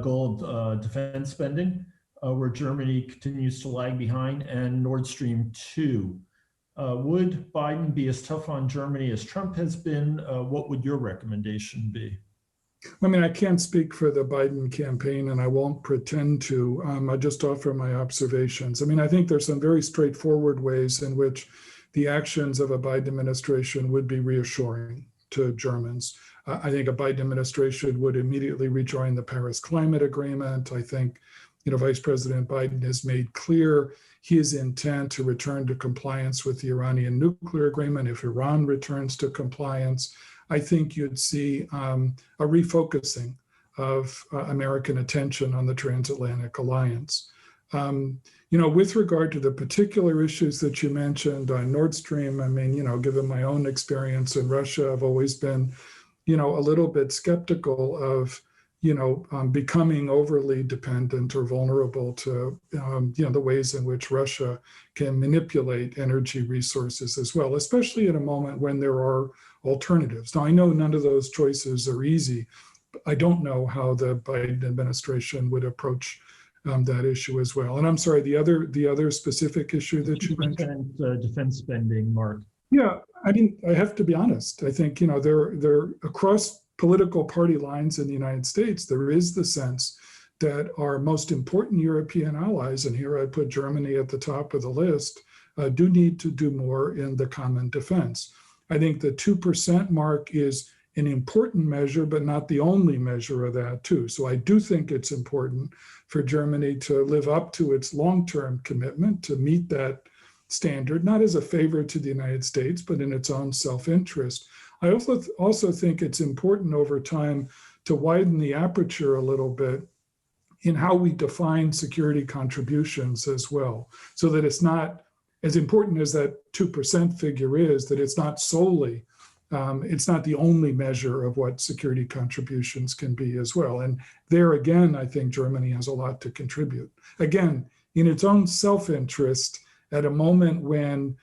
goal of defense spending, where Germany continues to lag behind, and Nord Stream 2. Would Biden be as tough on Germany as Trump has been? What would your recommendation be? I mean, I can't speak for the Biden campaign, and I won't pretend to. I just offer my observations. I mean, I think there's some very straightforward ways in which the actions of a Biden administration would be reassuring to Germans. I think a Biden administration would immediately rejoin the Paris Climate Agreement. I think, Vice President Biden has made clear his intent to return to compliance with the Iranian nuclear agreement. If Iran returns to compliance, I think you'd see a refocusing of American attention on the transatlantic alliance. With regard to the particular issues that you mentioned on Nord Stream, I mean, given my own experience in Russia, I've always been, a little bit skeptical of, becoming overly dependent or vulnerable to, the ways in which Russia can manipulate energy resources as well, especially at a moment when there are alternatives. Now, I know none of those choices are easy. I don't know how the Biden administration would approach that issue as well. And I'm sorry, the other specific issue that you mentioned, defense spending, Mark. Yeah, I mean, I have to be honest. I think they're across political party lines in the United States, there is the sense that our most important European allies, and here I put Germany at the top of the list, do need to do more in the common defense. I think the 2% mark is an important measure, but not the only measure of that too. So I do think it's important for Germany to live up to its long-term commitment to meet that standard, not as a favor to the United States, but in its own self-interest. I also think it's important over time to widen the aperture a little bit in how we define security contributions as well, so that it's not as important as that 2% figure is, that it's not solely it's not the only measure of what security contributions can be as well. And there again, I think Germany has a lot to contribute. Again, in its own self-interest, at a moment when,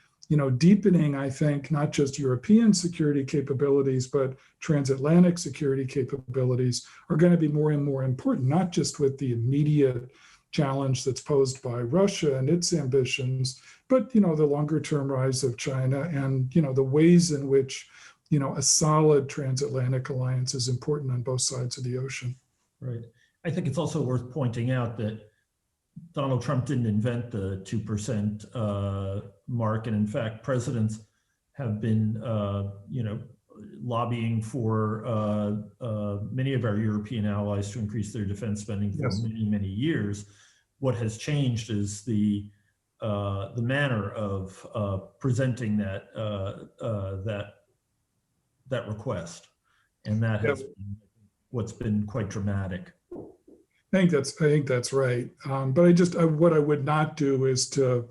deepening, I think, not just European security capabilities, but transatlantic security capabilities are going to be more and more important, not just with the immediate challenge that's posed by Russia and its ambitions, but, the longer term rise of China and, the ways in which a solid transatlantic alliance is important on both sides of the ocean. Right. I think it's also worth pointing out that Donald Trump didn't invent the 2% mark. And in fact, presidents have been, lobbying for many of our European allies to increase their defense spending for many, many years. What has changed is the manner of presenting that request, and that has been what's been quite dramatic. I think that's right. But what I would not do is to,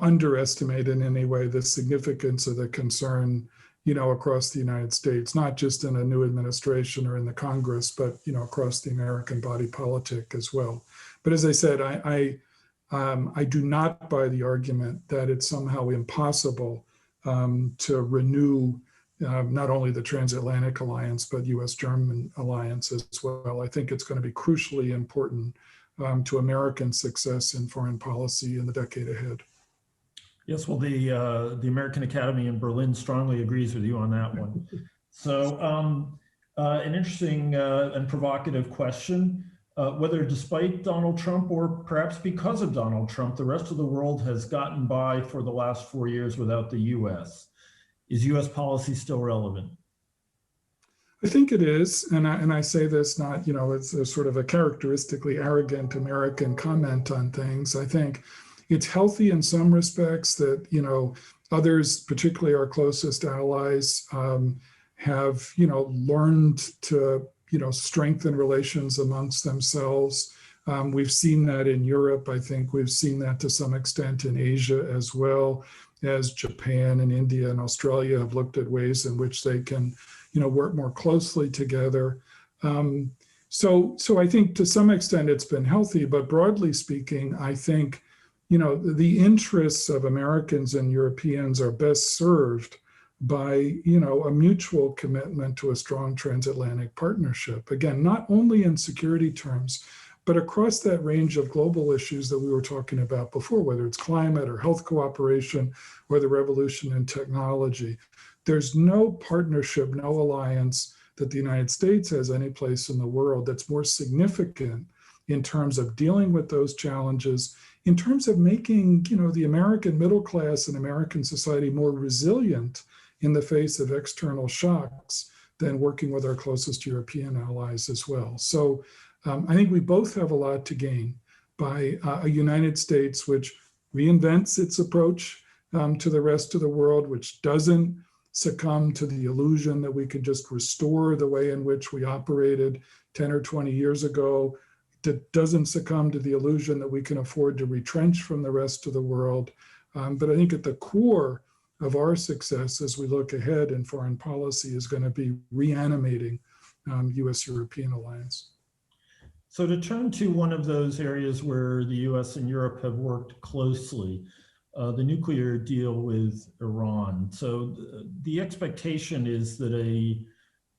underestimate in any way the significance of the concern, across the United States, not just in a new administration or in the Congress, but across the American body politic as well. But as I said, I do not buy the argument that it's somehow impossible to renew not only the transatlantic alliance, but US-German alliance as well. I think it's going to be crucially important to American success in foreign policy in the decade ahead. Yes, well, the American Academy in Berlin strongly agrees with you on that one. So an interesting and provocative question. whether despite Donald Trump or perhaps because of Donald Trump, the rest of the world has gotten by for the last 4 years without the US. Is US policy still relevant? I think it is, and I say this not, it's a sort of a characteristically arrogant American comment on things. I think it's healthy in some respects that, others, particularly our closest allies, have, learned to, strengthen relations amongst themselves. We've seen that in Europe. I think we've seen that to some extent in Asia as well, as Japan and India and Australia have looked at ways in which they can work more closely together. So I think to some extent it's been healthy, but broadly speaking, I think, the interests of Americans and Europeans are best served by, a mutual commitment to a strong transatlantic partnership. Again, not only in security terms, but across that range of global issues that we were talking about before, whether it's climate or health cooperation or the revolution in technology. There's no partnership, no alliance that the United States has any place in the world that's more significant in terms of dealing with those challenges, in terms of making, the American middle class and American society more resilient in the face of external shocks than working with our closest European allies as well. So I think we both have a lot to gain by a United States which reinvents its approach to the rest of the world, which doesn't succumb to the illusion that we can just restore the way in which we operated 10 or 20 years ago, that doesn't succumb to the illusion that we can afford to retrench from the rest of the world. But I think at the core of our success as we look ahead in foreign policy is going to be reanimating US-European alliance. So to turn to one of those areas where the US and Europe have worked closely, the nuclear deal with Iran. So the expectation is that a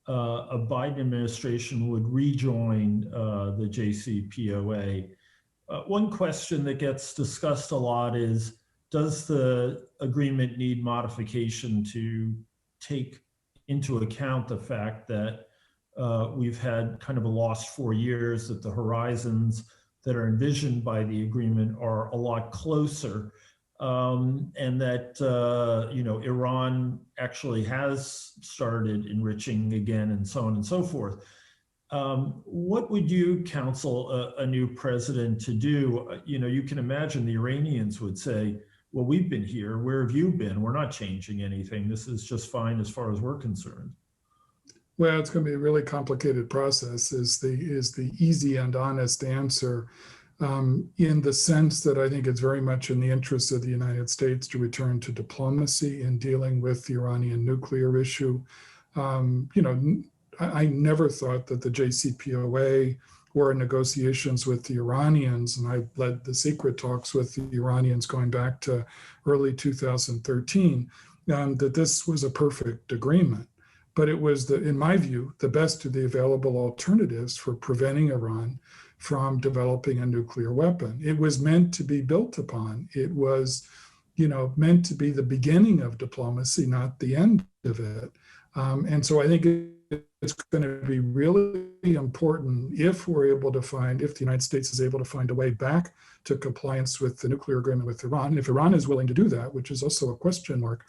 Biden administration would rejoin the JCPOA. One question that gets discussed a lot is, does the agreement need modification to take into account the fact that we've had kind of a lost 4 years, that the horizons that are envisioned by the agreement are a lot closer, and that Iran actually has started enriching again, and so on and so forth. What would you counsel a new president to do? You can imagine the Iranians would say, well, we've been here. Where have you been? We're not changing anything. This is just fine as far as we're concerned. Well, it's going to be a really complicated process is the easy and honest answer, in the sense that I think it's very much in the interest of the United States to return to diplomacy in dealing with the Iranian nuclear issue. I never thought that the JCPOA or negotiations with the Iranians, and I led the secret talks with the Iranians going back to early 2013, that this was a perfect agreement. But it was, in my view, the best of the available alternatives for preventing Iran from developing a nuclear weapon. It was meant to be built upon. It was, meant to be the beginning of diplomacy, not the end of it. And so I think it's going to be really important if the United States is able to find a way back to compliance with the nuclear agreement with Iran. And if Iran is willing to do that, which is also a question mark,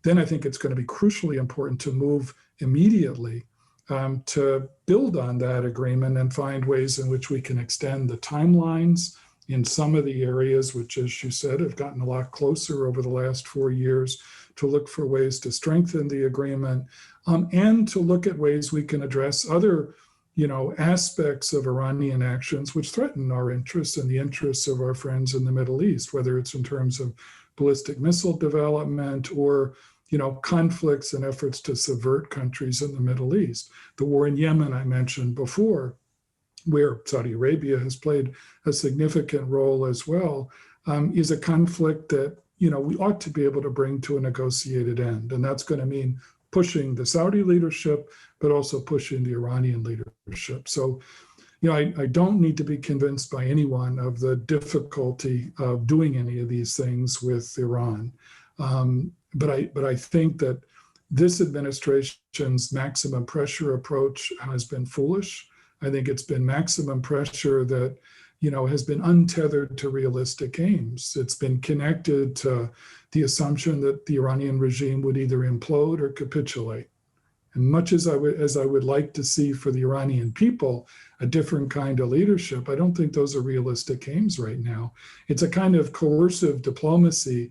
then I think it's going to be crucially important to move immediately to build on that agreement and find ways in which we can extend the timelines in some of the areas, which, as you said, have gotten a lot closer over the last 4 years, to look for ways to strengthen the agreement, and to look at ways we can address other, aspects of Iranian actions which threaten our interests and the interests of our friends in the Middle East, whether it's in terms of ballistic missile development or conflicts and efforts to subvert countries in the Middle East. The war in Yemen I mentioned before, where Saudi Arabia has played a significant role as well, is a conflict that we ought to be able to bring to a negotiated end. And that's going to mean pushing the Saudi leadership, but also pushing the Iranian leadership. So, I don't need to be convinced by anyone of the difficulty of doing any of these things with Iran. But I think that this administration's maximum pressure approach has been foolish. I think it's been maximum pressure that, has been untethered to realistic aims. It's been connected to the assumption that the Iranian regime would either implode or capitulate. And much as I would like to see for the Iranian people a different kind of leadership, I don't think those are realistic aims right now. It's a kind of coercive diplomacy,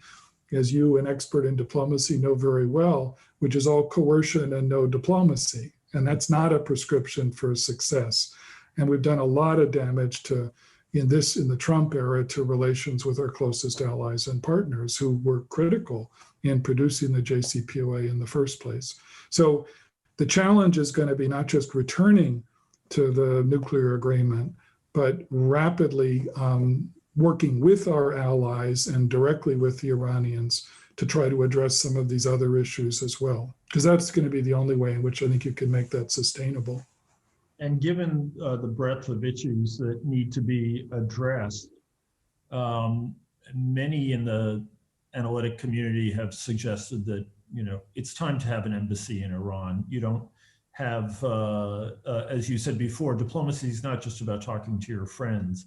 as you, an expert in diplomacy, know very well, which is all coercion and no diplomacy. And that's not a prescription for success. And we've done a lot of damage in the Trump era to relations with our closest allies and partners who were critical in producing the JCPOA in the first place. So the challenge is going to be not just returning to the nuclear agreement, but rapidly working with our allies and directly with the Iranians to try to address some of these other issues as well, because that's going to be the only way in which I think you can make that sustainable. And given the breadth of issues that need to be addressed, many in the analytic community have suggested that, it's time to have an embassy in Iran. You don't have, as you said before, diplomacy is not just about talking to your friends.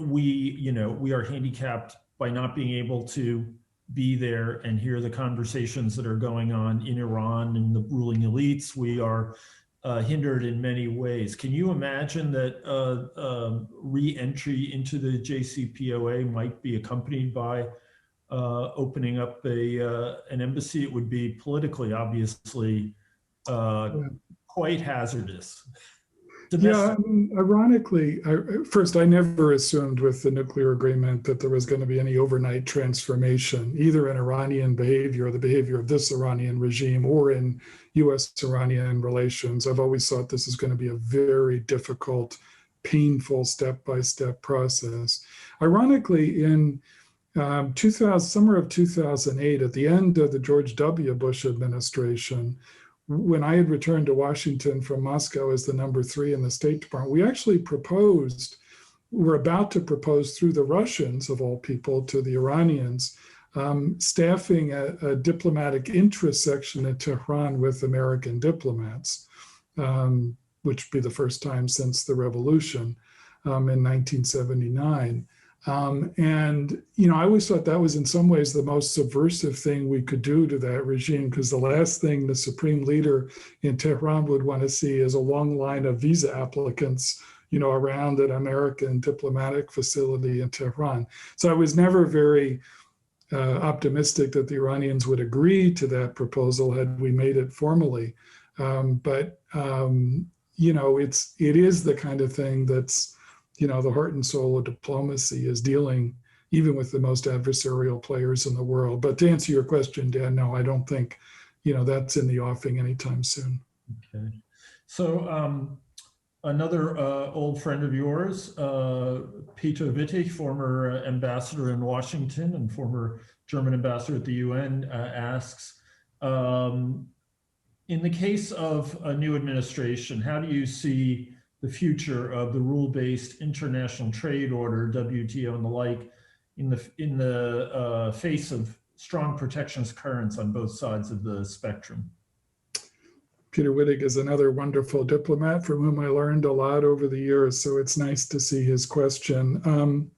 We are handicapped by not being able to be there and hear the conversations that are going on in Iran and the ruling elites. We are hindered in many ways. Can you imagine that re-entry into the JCPOA might be accompanied by opening up an embassy? It would be politically, obviously, quite hazardous. Yeah, ironically, first, I never assumed with the nuclear agreement that there was going to be any overnight transformation, either in Iranian behavior or the behavior of this Iranian regime or in US-Iranian relations. I've always thought this is going to be a very difficult, painful step-by-step process. Ironically, in summer of 2008, at the end of the George W. Bush administration, when I had returned to Washington from Moscow as the number 3 in the State Department, we actually we're about to propose through the Russians, of all people, to the Iranians, staffing a diplomatic interest section in Tehran with American diplomats, which would be the first time since the revolution in 1979. I always thought that was in some ways the most subversive thing we could do to that regime, because the last thing the supreme leader in Tehran would want to see is a long line of visa applicants, around an American diplomatic facility in Tehran. So I was never very optimistic that the Iranians would agree to that proposal had we made it formally. It is the kind of thing that's, the heart and soul of diplomacy is dealing even with the most adversarial players in the world. But to answer your question, Dan, no, I don't think, that's in the offing anytime soon. Okay. So another old friend of yours, Peter Wittig, former ambassador in Washington and former German ambassador at the UN, asks, in the case of a new administration, how do you see the future of the rule-based international trade order, WTO and the like, in the face of strong protectionist currents on both sides of the spectrum? Peter Wittig is another wonderful diplomat from whom I learned a lot over the years, so it's nice to see his question.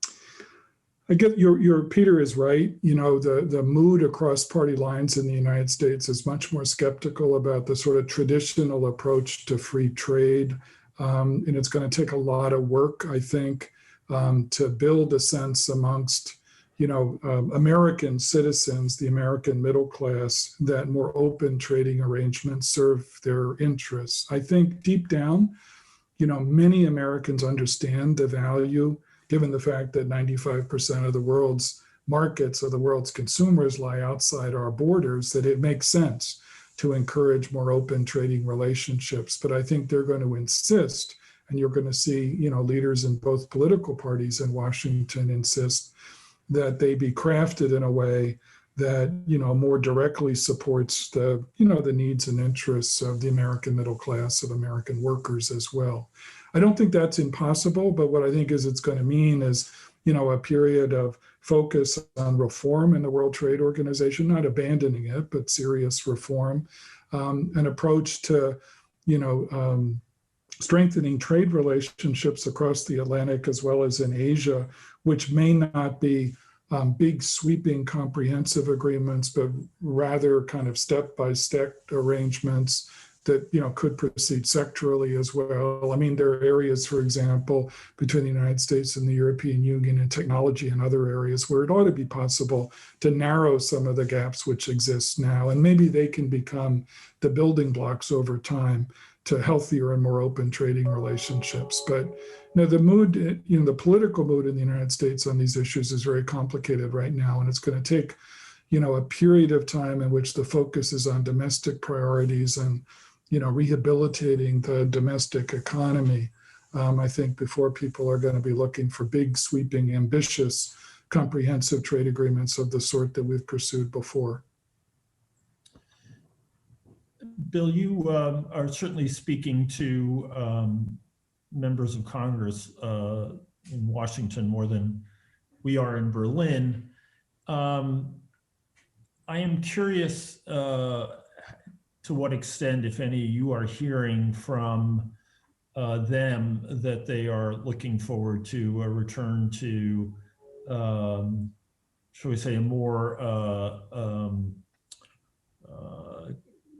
I get your Peter is right. The mood across party lines in the United States is much more skeptical about the sort of traditional approach to free trade. And it's going to take a lot of work, I think, to build a sense amongst, American citizens, the American middle class, that more open trading arrangements serve their interests. I think deep down, many Americans understand the value, given the fact that 95% of the world's markets or the world's consumers lie outside our borders, that it makes sense to encourage more open trading relationships. But I think they're going to insist, and you're going to see, leaders in both political parties in Washington insist that they be crafted in a way that, more directly supports the needs and interests of the American middle class, of American workers as well. I don't think that's impossible, but what I think it's going to mean is, a period of focus on reform in the World Trade Organization, not abandoning it, but serious reform, an approach to, strengthening trade relationships across the Atlantic as well as in Asia, which may not be big, sweeping, comprehensive agreements, but rather kind of step-by-step arrangements that could proceed sectorally as well. I mean, there are areas, for example, between the United States and the European Union in technology and other areas where it ought to be possible to narrow some of the gaps which exist now, and maybe they can become the building blocks over time to healthier and more open trading relationships. But the mood, the political mood in the United States on these issues is very complicated right now, and it's going to take, a period of time in which the focus is on domestic priorities and, rehabilitating the domestic economy. I think before people are going to be looking for big, sweeping, ambitious, comprehensive trade agreements of the sort that we've pursued before. Bill, you are certainly speaking to members of Congress in Washington more than we are in Berlin. I am curious to what extent, if any, you are hearing from them that they are looking forward to a return to, shall we say, a more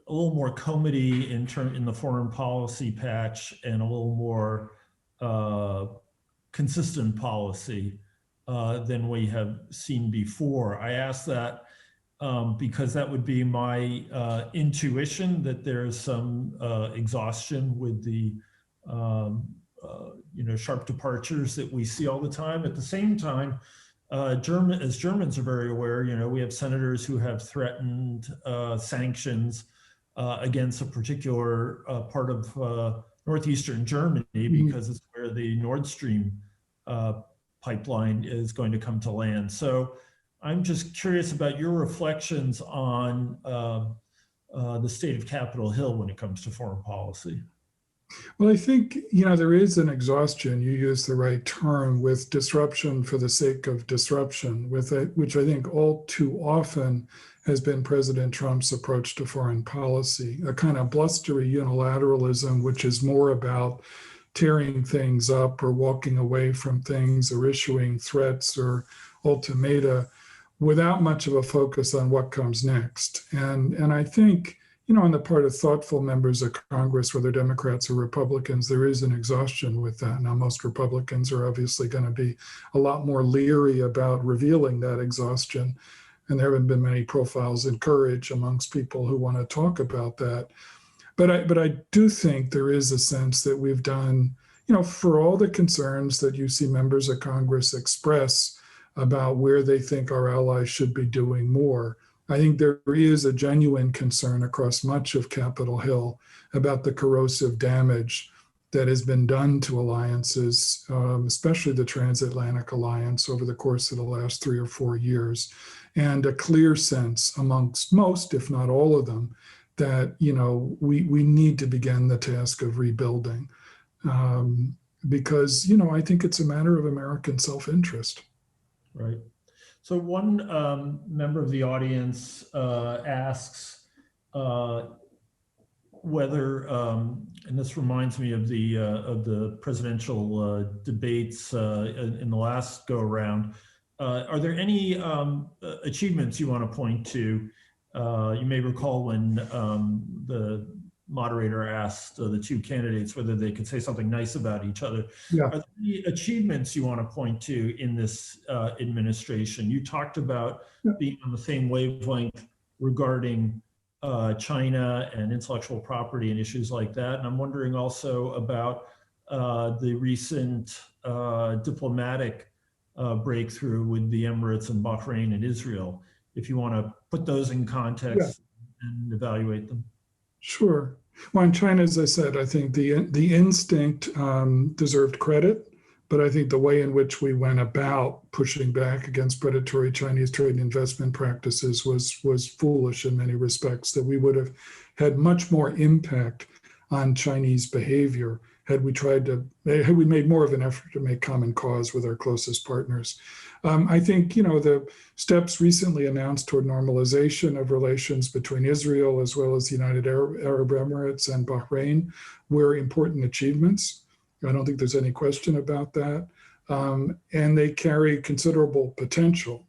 a little more comity in the foreign policy patch and a little more consistent policy than we have seen before. I ask that because that would be my intuition that there's some exhaustion with the sharp departures that we see all the time. At the same time, as Germans are very aware, we have senators who have threatened sanctions against a particular part of northeastern Germany because it's where the Nord Stream pipeline is going to come to land. So I'm just curious about your reflections on the state of Capitol Hill when it comes to foreign policy. Well, I think, there is an exhaustion, you use the right term, with disruption for the sake of disruption, which I think all too often has been President Trump's approach to foreign policy, a kind of blustery unilateralism, which is more about tearing things up or walking away from things or issuing threats or ultimata without much of a focus on what comes next. And I think, on the part of thoughtful members of Congress, whether Democrats or Republicans, there is an exhaustion with that. Now, most Republicans are obviously going to be a lot more leery about revealing that exhaustion. And there haven't been many profiles in courage amongst people who want to talk about that. But I do think there is a sense that we've done, for all the concerns that you see members of Congress express about where they think our allies should be doing more, I think there is a genuine concern across much of Capitol Hill about the corrosive damage that has been done to alliances, especially the transatlantic alliance over the course of the last 3 or 4 years, and a clear sense amongst most, if not all of them, that we need to begin the task of rebuilding because I think it's a matter of American self-interest. Right. So one member of the audience asks whether, and this reminds me of the presidential debates in the last go around. Are there any achievements you want to point to? You may recall when the moderator asked the two candidates whether they could say something nice about each other. Yeah. Are there any achievements you want to point to in this administration? You talked about being on the same wavelength regarding China and intellectual property and issues like that. And I'm wondering also about the recent diplomatic breakthrough with the Emirates and Bahrain and Israel, if you want to put those in context and evaluate them. Sure. Well, in China, as I said, I think the instinct deserved credit, but I think the way in which we went about pushing back against predatory Chinese trade and investment practices was foolish in many respects, that we would have had much more impact on Chinese behavior had we made more of an effort to make common cause with our closest partners. I think, the steps recently announced toward normalization of relations between Israel as well as the United Arab Emirates and Bahrain were important achievements. I don't think there's any question about that. And they carry considerable potential.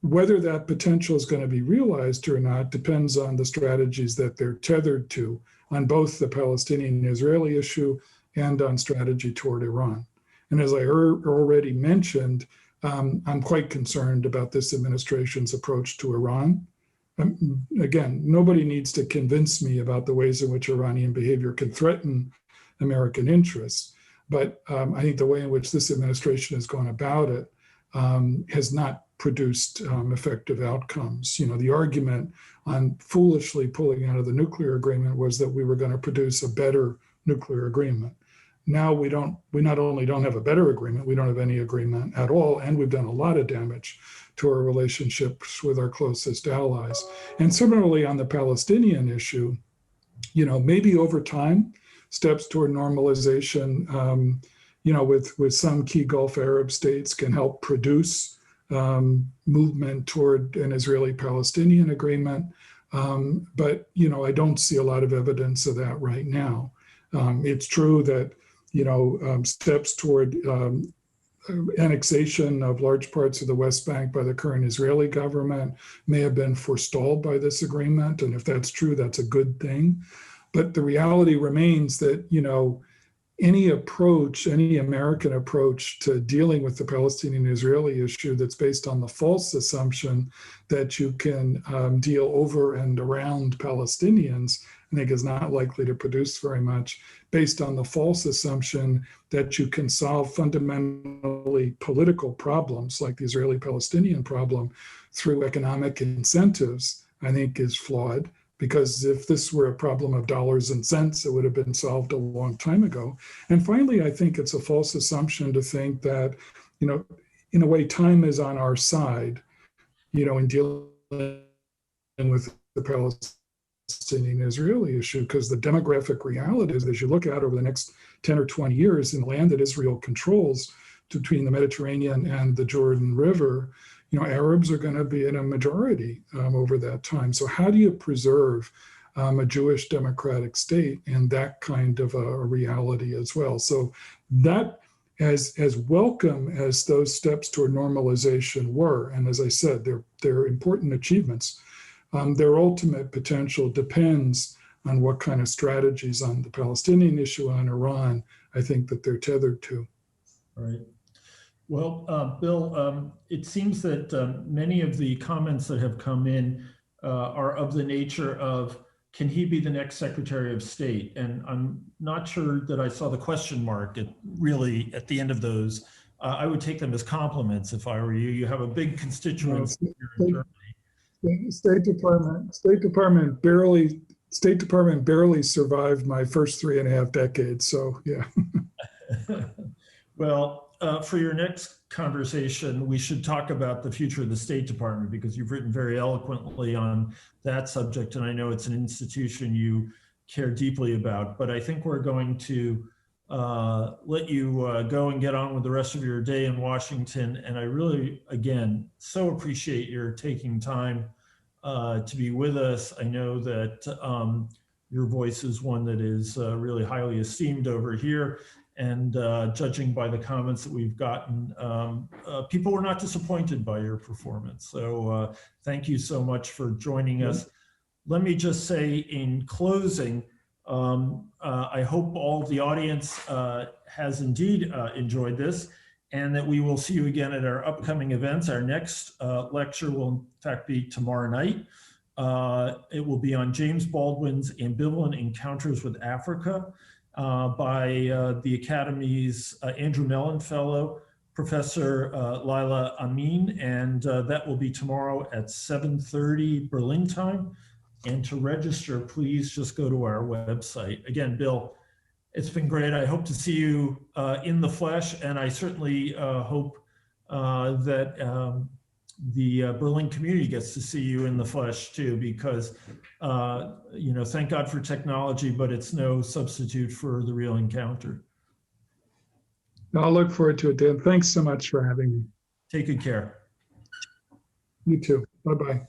Whether that potential is going to be realized or not depends on the strategies that they're tethered to on both the Palestinian-Israeli issue and on strategy toward Iran. And as I already mentioned, I'm quite concerned about this administration's approach to Iran. Again, nobody needs to convince me about the ways in which Iranian behavior can threaten American interests. But I think the way in which this administration has gone about it has not produced effective outcomes. The argument on foolishly pulling out of the nuclear agreement was that we were going to produce a better nuclear agreement. Now we not only don't have a better agreement, we don't have any agreement at all, and we've done a lot of damage to our relationships with our closest allies. And similarly on the Palestinian issue, maybe over time, steps toward normalization, with some key Gulf Arab states can help produce movement toward an Israeli-Palestinian agreement. But, I don't see a lot of evidence of that right now. It's true that, steps toward annexation of large parts of the West Bank by the current Israeli government may have been forestalled by this agreement. And if that's true, that's a good thing. But the reality remains that, any American approach to dealing with the Palestinian-Israeli issue that's based on the false assumption that you can deal over and around Palestinians, I think is not likely to produce very much, based on the false assumption that you can solve fundamentally political problems like the Israeli-Palestinian problem through economic incentives, I think is flawed. Because if this were a problem of dollars and cents, it would have been solved a long time ago. And finally, I think it's a false assumption to think that, in a way, time is on our side, in dealing with the Palestinian-Israeli issue, because the demographic reality is, as you look out over the next 10 or 20 years in the land that Israel controls between the Mediterranean and the Jordan River, Arabs are going to be in a majority over that time. So how do you preserve a Jewish democratic state in that kind of a reality as well? So that, as welcome as those steps toward normalization were, and as I said, they're important achievements, their ultimate potential depends on what kind of strategies on the Palestinian issue and on Iran, I think that they're tethered to. All right. Well, Bill, it seems that many of the comments that have come in are of the nature of, can he be the next Secretary of State? And I'm not sure that I saw the question mark at the end of those. I would take them as compliments if I were you. You have a big constituency here in Germany. State Department barely survived my first 3.5 decades. So yeah. Well, for your next conversation, we should talk about the future of the State Department, because you've written very eloquently on that subject, and I know it's an institution you care deeply about. But I think we're going to let you go and get on with the rest of your day in Washington. And I really, again, so appreciate your taking time to be with us. I know that your voice is one that is really highly esteemed over here. And judging by the comments that we've gotten, people were not disappointed by your performance. So thank you so much for joining us. Let me just say in closing, I hope all the audience has indeed enjoyed this, and that we will see you again at our upcoming events. Our next lecture will in fact be tomorrow night. It will be on James Baldwin's Ambivalent Encounters with Africa, by the Academy's Andrew Mellon Fellow, Professor Laila Amin, and that will be tomorrow at 7:30 Berlin time. And to register, please just go to our website. Again, Bill, it's been great. I hope to see you in the flesh, and I certainly hope that Berlin community gets to see you in the flesh too, because, thank God for technology, but it's no substitute for the real encounter. I'll look forward to it, Dan. Thanks so much for having me. Take good care. You too. Bye-bye.